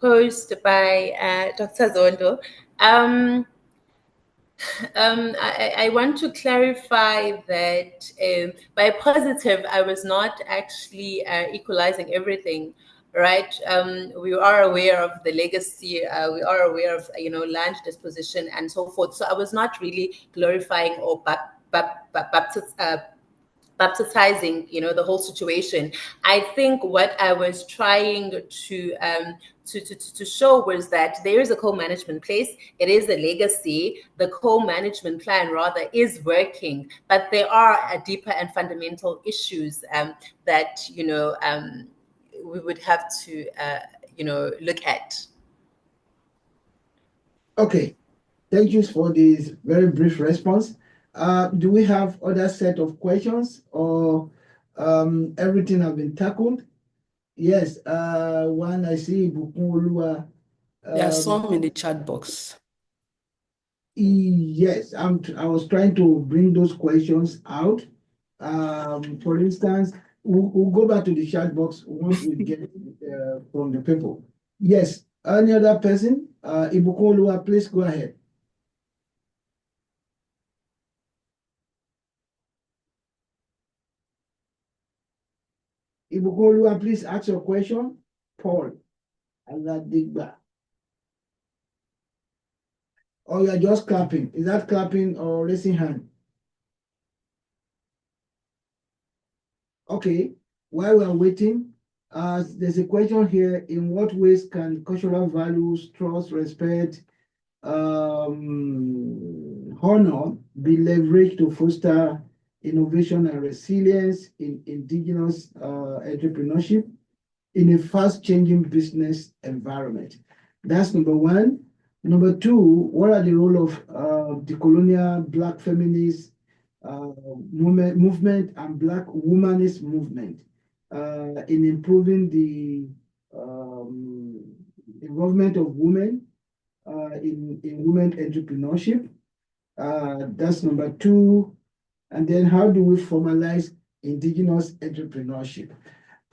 posed by Dr. Zondo. I want to clarify that by positive, I was not actually equalizing everything, right? We are aware of the legacy. We are aware of, land disposition and so forth. So I was not really glorifying or baptizing, the whole situation. I think what I was trying to show was that there is a co-management place. It is a legacy. The co-management plan rather is working, but there are deeper and fundamental issues that we would have to look at. Okay, thank you for this very brief response. Do we have other set of questions, or everything have been tackled? Yes, one I see, Bukunolua. There are some in the chat box. Yes, I was trying to bring those questions out. For instance, we'll go back to the chat box once we get from the people. Yes, any other person? Ibukunolua, please go ahead. Ibukunolua, please ask your question. Paul Aladigba. Or you're just clapping. Is that clapping or raising hand? Okay, while we're waiting, there's a question here. In what ways can cultural values, trust, respect, honor be leveraged to foster innovation and resilience in indigenous entrepreneurship in a fast-changing business environment? That's number one. Number two, what are the role of the colonial Black feminist movement and Black womanist movement in improving the involvement of women in women entrepreneurship? That's number two. And then how do we formalize indigenous entrepreneurship?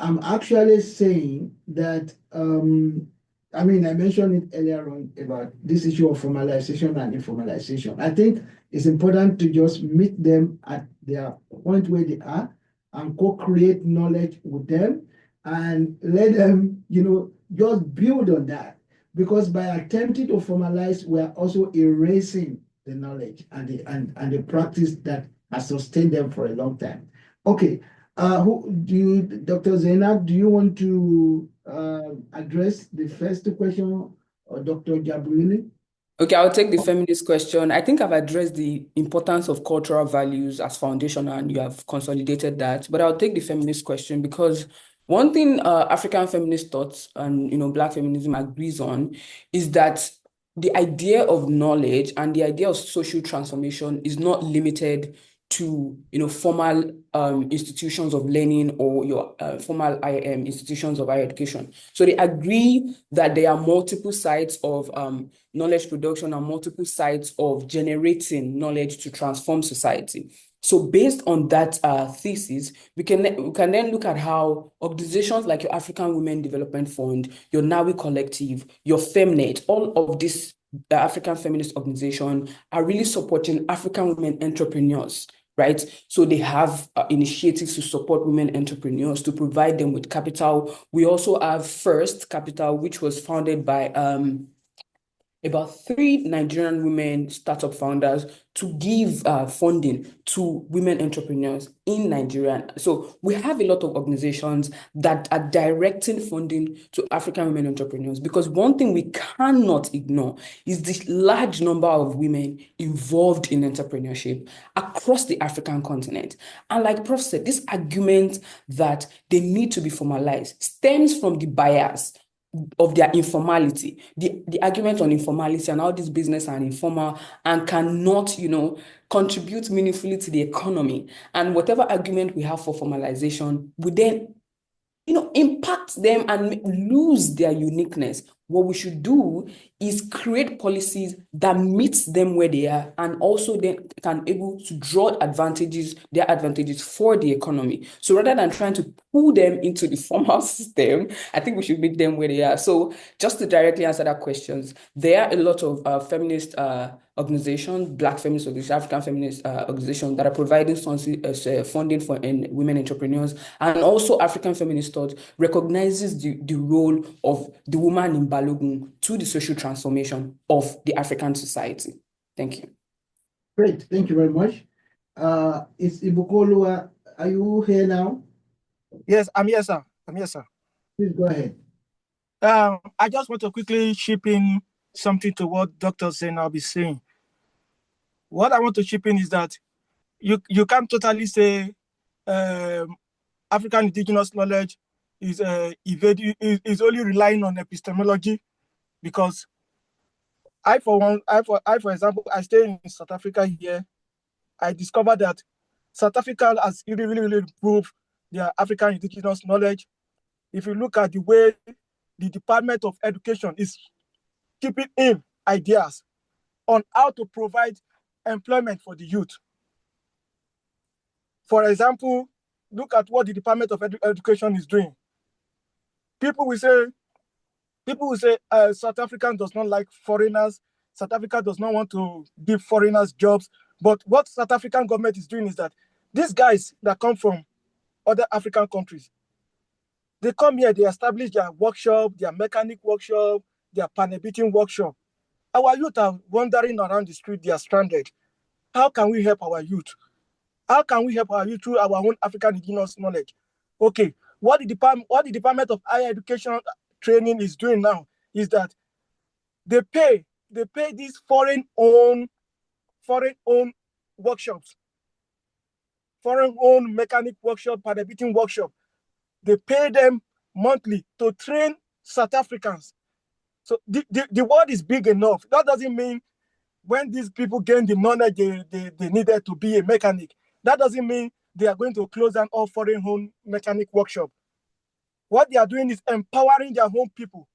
I'm actually saying that, I mentioned it earlier on about this issue of formalization and informalization. I think it's important to just meet them at their point where they are and co-create knowledge with them and let them, just build on that. Because by attempting to formalize, we're also erasing the knowledge and the practice that has sustained them for a long time. Okay. Dr. Zainab, do you want to address the first question, or Dr. Jabulini? Okay, I'll take the feminist question. I think I've addressed the importance of cultural values as foundational, and you have consolidated that. But I'll take the feminist question because one thing African feminist thoughts and Black feminism agrees on is that the idea of knowledge and the idea of social transformation is not limited to formal institutions of learning or your formal institutions of higher education. So they agree that there are multiple sites of knowledge production and multiple sites of generating knowledge to transform society. So based on that thesis, we can then look at how organizations like your African Women Development Fund, your NAWI Collective, your FemNet, all of these African feminist organizations are really supporting African women entrepreneurs, right? So they have initiatives to support women entrepreneurs, to provide them with capital. We also have First Capital, which was founded by about 3 Nigerian women startup founders to give funding to women entrepreneurs in Nigeria. So we have a lot of organizations that are directing funding to African women entrepreneurs, because one thing we cannot ignore is the large number of women involved in entrepreneurship across the African continent. And like Prof said, this argument that they need to be formalized stems from the bias of their informality, the argument on informality and how this business are informal and cannot, contribute meaningfully to the economy. And whatever argument we have for formalization would then, impact them and lose their uniqueness. What we should do is create policies that meets them where they are and also then can able to draw their advantages for the economy. So rather than trying to pull them into the formal system, I think we should meet them where they are. So just to directly answer that question, there are a lot of feminist organizations, Black feminist organizations, African feminist organizations that are providing funding for women entrepreneurs, and also African feminist thought recognizes the role of the woman in Balogun to the social transformation of the African society. Thank you. Great, thank you very much. It's Ibukolua. Are you here now? Yes, I'm here, sir. Please go ahead. I just want to quickly chip in something to what Dr. Zainab is saying. What I want to chip in is that you can't totally say African indigenous knowledge is only relying on epistemology, because for example, I stay in South Africa here. I discovered that South Africa has really improved their African indigenous knowledge. If you look at the way the Department of Education is keeping in ideas on how to provide employment for the youth. For example, look at what the Department of Education is doing. People will say South Africa does not like foreigners. South Africa does not want to give foreigners jobs. But what South African government is doing is that these guys that come from other African countries, they come here, they establish their workshop, their mechanic workshop, their panel beating workshop. Our youth are wandering around the street, they are stranded. How can we help our youth? How can we help our youth through our own African indigenous knowledge? Okay, what the Department of Higher Education Training is doing now is that they pay these foreign-owned workshops, foreign-owned mechanic workshop, panel beating workshop. They pay them monthly to train South Africans. So the world is big enough. That doesn't mean when these people gain the knowledge they needed to be a mechanic, that doesn't mean they are going to close down all foreign-owned mechanic workshop. What they are doing is empowering their own people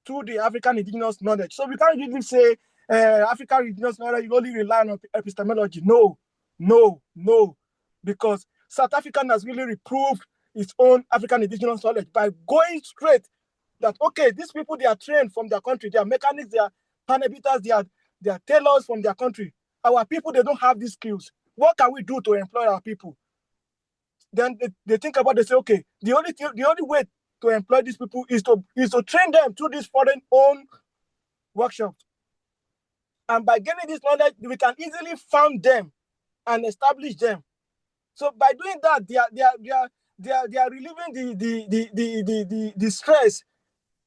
through the African indigenous knowledge. So we can't really say African indigenous knowledge only rely on epistemology. No. Because South Africa has really reproved its own African indigenous knowledge by going straight that, okay, these people, they are trained from their country. They are mechanics, they are panel beaters, they are tailors from their country. Our people, they don't have these skills. What can we do to employ our people? Then they think about, they say, okay, the only way to employ these people is to train them through this foreign-owned workshop. And by getting this knowledge, we can easily find them and establish them. So by doing that, they are relieving the stress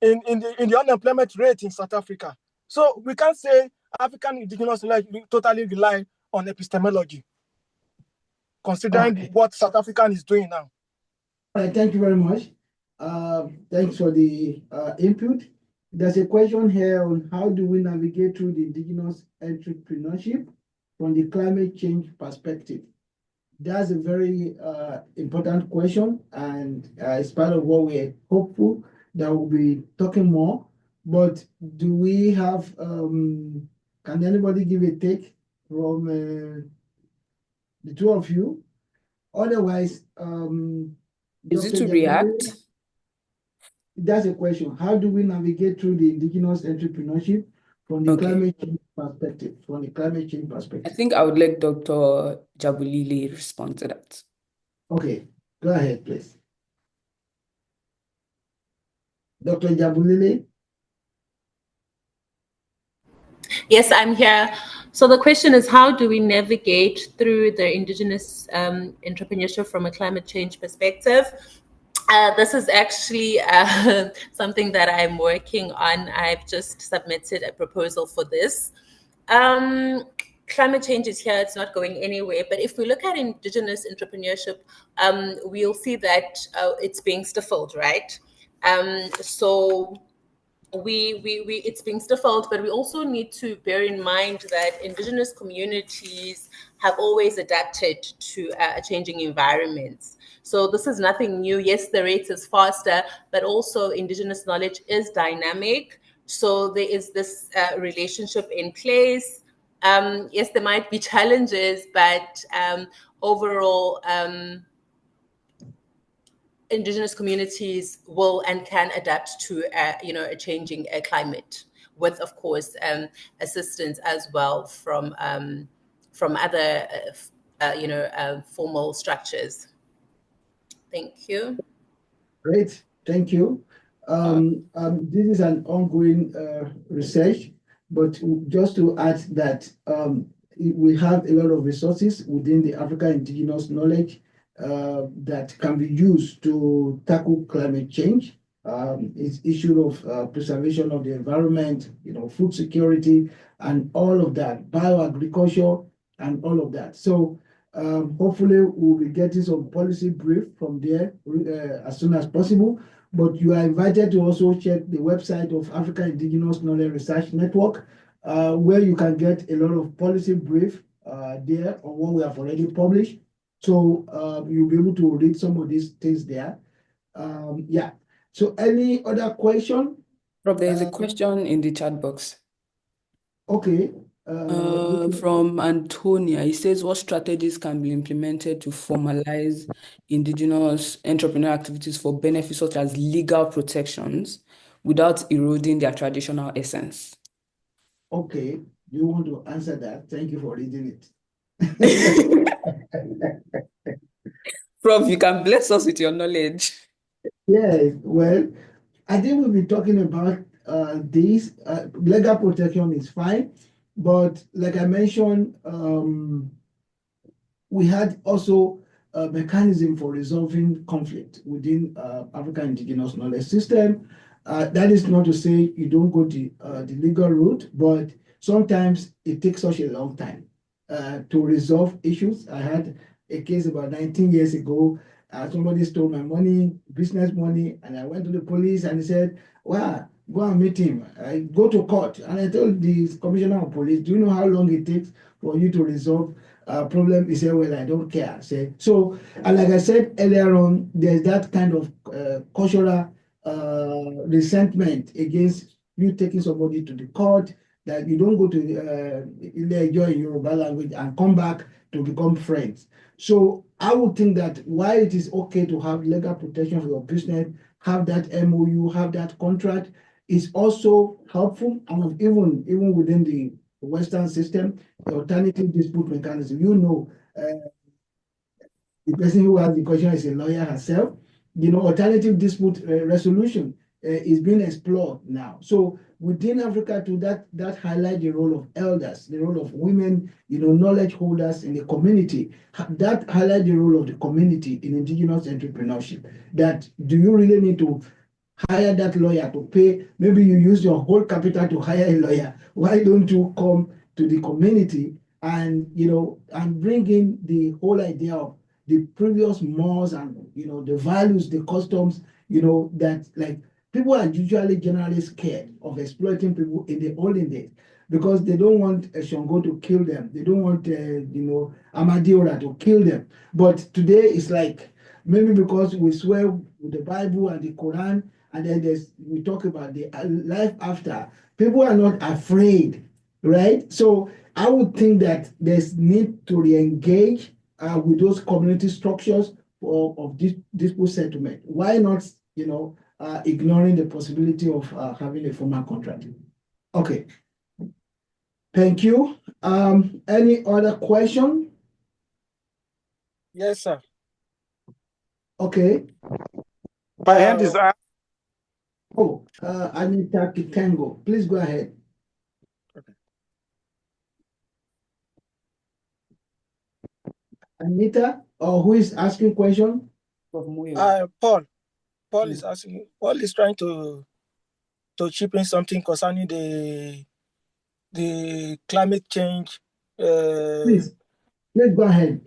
in the unemployment rate in South Africa. So we can't say African indigenous knowledge totally rely on epistemology, considering what South Africa is doing now. All right, thank you very much. Thanks for the input. There's a question here on how do we navigate through the indigenous entrepreneurship from the climate change perspective. That's a very important question, and it's part of what we're hopeful that we'll be talking more. But do we have, can anybody give a take from the two of you? Otherwise, is it Dr. to Jabari, react? That's a question. How do we navigate through the indigenous entrepreneurship from the climate change perspective? I think I would let Dr. Jabulile respond to that. Okay, go ahead, please. Dr. Jabulile? Yes, I'm here. So the question is, how do we navigate through the indigenous entrepreneurship from a climate change perspective? This is actually something that I'm working on. I've just submitted a proposal for this. Climate change is here, it's not going anywhere. But if we look at indigenous entrepreneurship, we'll see that it's being stifled, right? So it's being stifled, but we also need to bear in mind that indigenous communities have always adapted to changing environments. So this is nothing new. Yes, the rate is faster, but also indigenous knowledge is dynamic. So there is this relationship in place. Yes, there might be challenges, but overall, Indigenous communities will and can adapt to a changing climate, with, of course, assistance as well from other formal structures. Thank you. Great, thank you. This is an ongoing research, but just to add that we have a lot of resources within the African Indigenous knowledge that can be used to tackle climate change. It's issue of preservation of the environment, food security, and all of that, bioagriculture, and all of that. So hopefully, we'll be getting some policy brief from there as soon as possible. But you are invited to also check the website of African Indigenous Knowledge Research Network, where you can get a lot of policy brief there on what we have already published. So you'll be able to read some of these things there. Yeah. So any other question? Rob, there is a question in the chat box. Okay. From Antonia, he says, what strategies can be implemented to formalize Indigenous entrepreneurial activities for benefits such as legal protections without eroding their traditional essence? Okay, you want to answer that? Thank you for reading it. Prof, you can bless us with your knowledge. Yeah, well, I think we'll be talking about this. Legal protection is fine, but like I mentioned, we had also a mechanism for resolving conflict within African Indigenous knowledge system. That is not to say you don't go the legal route, but sometimes it takes such a long time to resolve issues. I had a case about 19 years ago. Somebody stole my money, business money, and I went to the police and he said, well, go and meet him. I go to court. And I told the commissioner of police, do you know how long it takes for you to resolve a problem? He said, well, I don't care. So, like I said earlier on, there's that kind of cultural resentment against you taking somebody to the court, that you don't go to enjoy Yoruba language and come back to become friends. So I would think that while it is okay to have legal protection for your business, have that MOU, have that contract, is also helpful. And even within the Western system, the alternative dispute mechanism, the person who has the question is a lawyer herself. Alternative dispute resolution is being explored now. So within Africa, to that highlight the role of elders, the role of women, knowledge holders in the community. That highlight the role of the community in Indigenous entrepreneurship. That do you really need to hire that lawyer to pay? Maybe you use your whole capital to hire a lawyer. Why don't you come to the community and bring in the whole idea of the previous mores and the values, the customs, that like people are generally scared of exploiting people in the olden days because they don't want a Shango to kill them. They don't want Amadiola to kill them. But today it's like maybe because we swear with the Bible and the Quran, and then we talk about the life after. People are not afraid, right? So I would think that there's need to re-engage with those community structures of dispute settlement. Why not, ignoring the possibility of having a formal contract? Okay. Thank you. Any other question? Yes, sir. Okay. My hand is up. Oh, Anita Kitengo, please go ahead. Okay. Anita, or who is asking question? Paul. Paul is asking. Paul is trying to chip in something concerning the climate change. Please go ahead.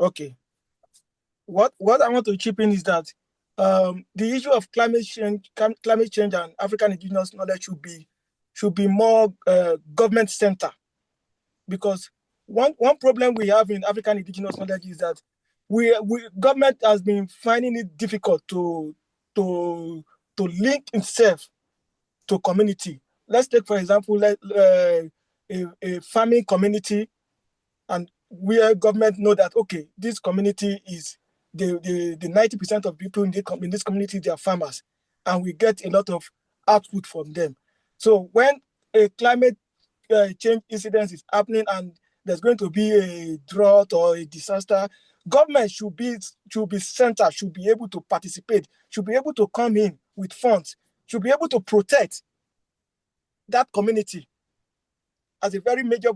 Okay. What I want to chip in is that the issue of climate change and African Indigenous knowledge should be more government center, because one problem we have in African Indigenous knowledge is that government has been finding it difficult to link itself to community. Let's take, for example, a farming community, and where government know that, okay, this community is the 90% of people in this community, they are farmers, and we get a lot of output from them. So when a climate change incident is happening and there's going to be a drought or a disaster, government should be centered, should be able to participate, should be able to come in with funds, should be able to protect that community as a very major,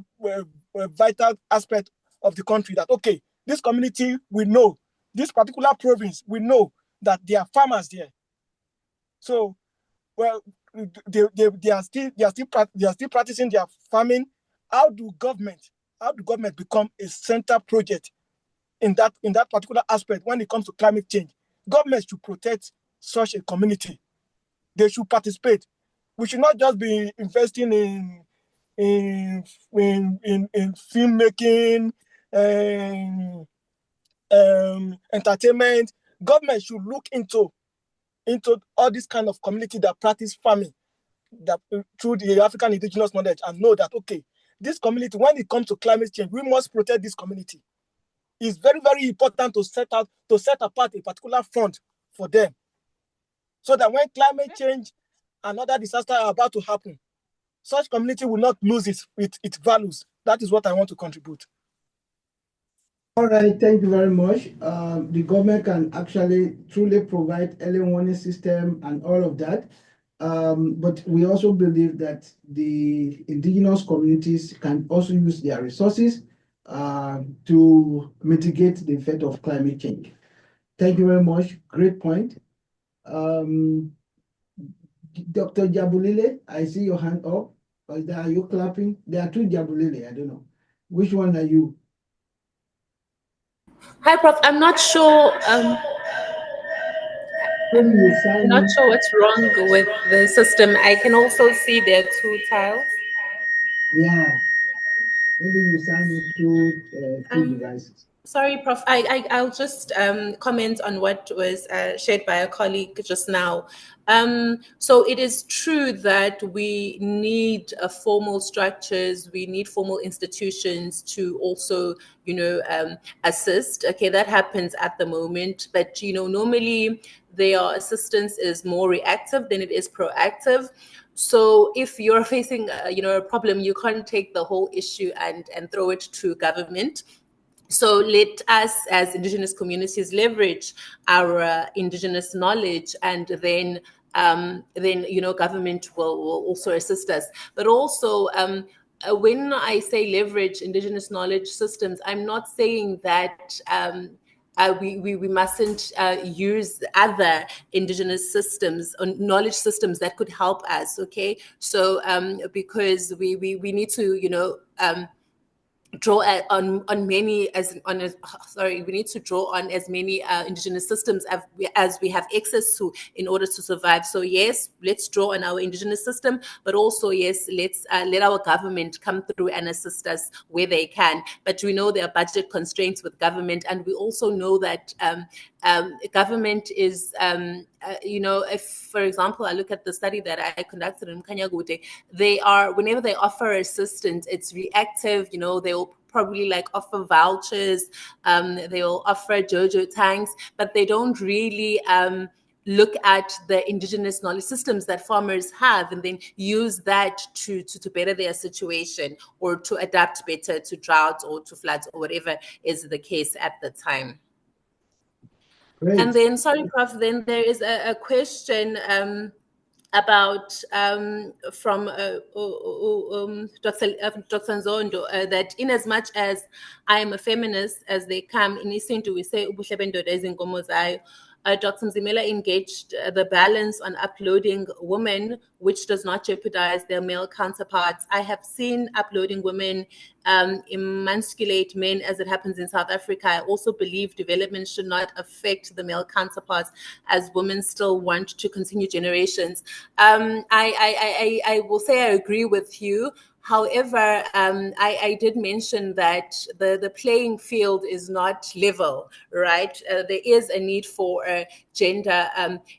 vital aspect of the country. That, okay, this community, we know, this particular province, we know that there are farmers there. So, well, they are still practicing their farming. How do government become a center project in that particular aspect when it comes to climate change? Government should protect such a community. They should participate. We should not just be investing in filmmaking, entertainment. Government should look into all this kind of community that practice farming, that through the African indigenous knowledge, and know that, okay, this community, when it comes to climate change, we must protect this community. It's very, very important to set apart a particular fund for them, so that when climate change and other disasters are about to happen, such community will not lose its values. That is what I want to contribute. All right, thank you very much. The government can actually truly provide early warning system and all of that. But we also believe that the indigenous communities can also use their resources to mitigate the effect of climate change. Thank you very much. Great point. Dr. Jabulile, I see your hand up. Are you clapping? There are two Jabulile, I don't know. Which one are you? Hi, Prof. I'm not sure. I'm not sure what's wrong with the system. I can also see there are two tiles. Yeah. Maybe you sign it through two devices. Sorry, Prof. I'll just comment on what was shared by a colleague just now. So it is true that we need formal structures, we need formal institutions to also, assist. Okay, that happens at the moment, but normally their assistance is more reactive than it is proactive. So if you're facing, a problem, you can't take the whole issue and throw it to government. So let us as indigenous communities leverage our indigenous knowledge, and then government will also assist us. But also, when I say leverage indigenous knowledge systems, I'm not saying that we mustn't use other indigenous systems or knowledge systems that could help us. Okay, so because we need to draw on many we need to draw on as many indigenous systems as we have access to in order to survive. So yes, let's draw on our indigenous system, but also yes, let's let our government come through and assist us where they can. But we know there are budget constraints with government, and we also know that government is if, for example, I look at the study that I conducted in Kanyagute, whenever they offer assistance, it's reactive. They will probably offer vouchers, they will offer Jojo tanks, but they don't really look at the indigenous knowledge systems that farmers have and then use that to better their situation or to adapt better to droughts or to floods or whatever is the case at the time. Great. And then, sorry, Prof, then there is a question about from Dr. Nzondo, that in as much as I am a feminist as they come, in Isintu we say Dr. Mzimela engaged the balance on uploading women, which does not jeopardize their male counterparts. I have seen uploading women emasculate men, as it happens in South Africa. I also believe development should not affect the male counterparts, as women still want to continue generations. I will say I agree with you, However, I did mention that the playing field is not level, right? There is a need for gender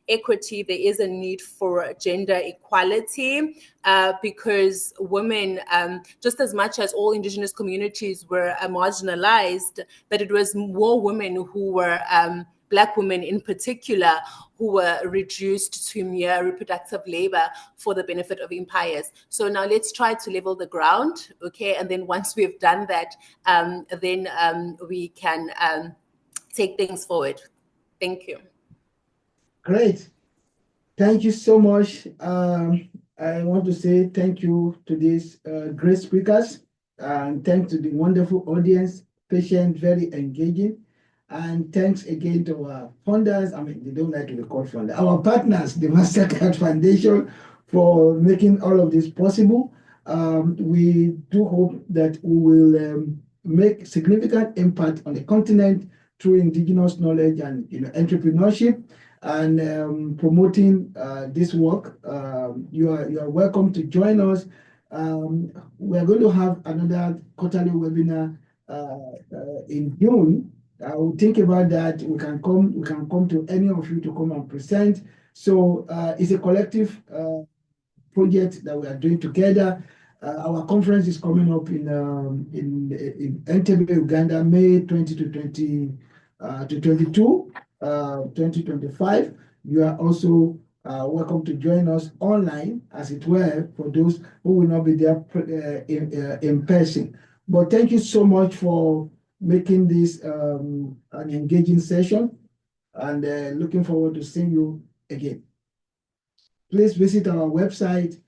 equity. There is a need for gender equality because women, just as much as all Indigenous communities were marginalized, but it was more women who were Black women in particular, who were reduced to mere reproductive labor for the benefit of empires. So now let's try to level the ground, okay? And then once we've done that, then we can take things forward. Thank you. Great. Thank you so much. I want to say thank you to these great speakers, and thanks to the wonderful audience, patient, very engaging. And thanks again to our funders. I mean, they don't like to be called funders. Our partners, the Mastercard Foundation, for making all of this possible. We do hope that we will make significant impact on the continent through indigenous knowledge and entrepreneurship and promoting this work. You are welcome to join us. We are going to have another quarterly webinar in June. I will think about that. We can come to any of you to come and present. So it's a collective project that we are doing together. Our conference is coming up in Entebbe, Uganda, May 20 to 22, 2025. You are also welcome to join us online, as it were, for those who will not be there in person. But thank you so much for making this an engaging session, and looking forward to seeing you again. Please visit our website,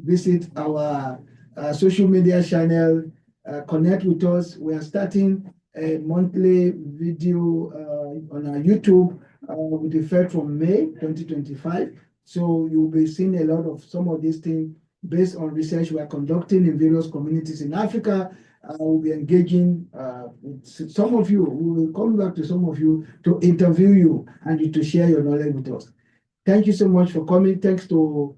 visit our social media channel, connect with us. We are starting a monthly video on our YouTube with effect from May 2025. So you'll be seeing a lot of some of these things based on research we are conducting in various communities in Africa. We'll be engaging with some of you. We will come back to some of you to interview you and to share your knowledge with us. Thank you so much for coming. Thanks to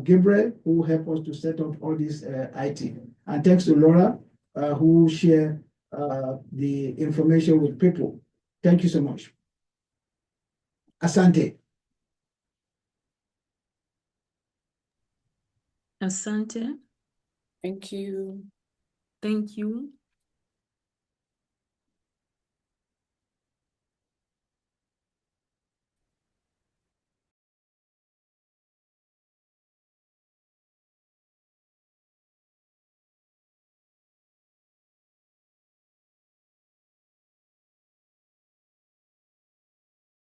Gabriel, who helped us to set up all this IT. And thanks to Laura, who shared the information with people. Thank you so much. Asante. Asante. Thank you. Thank you.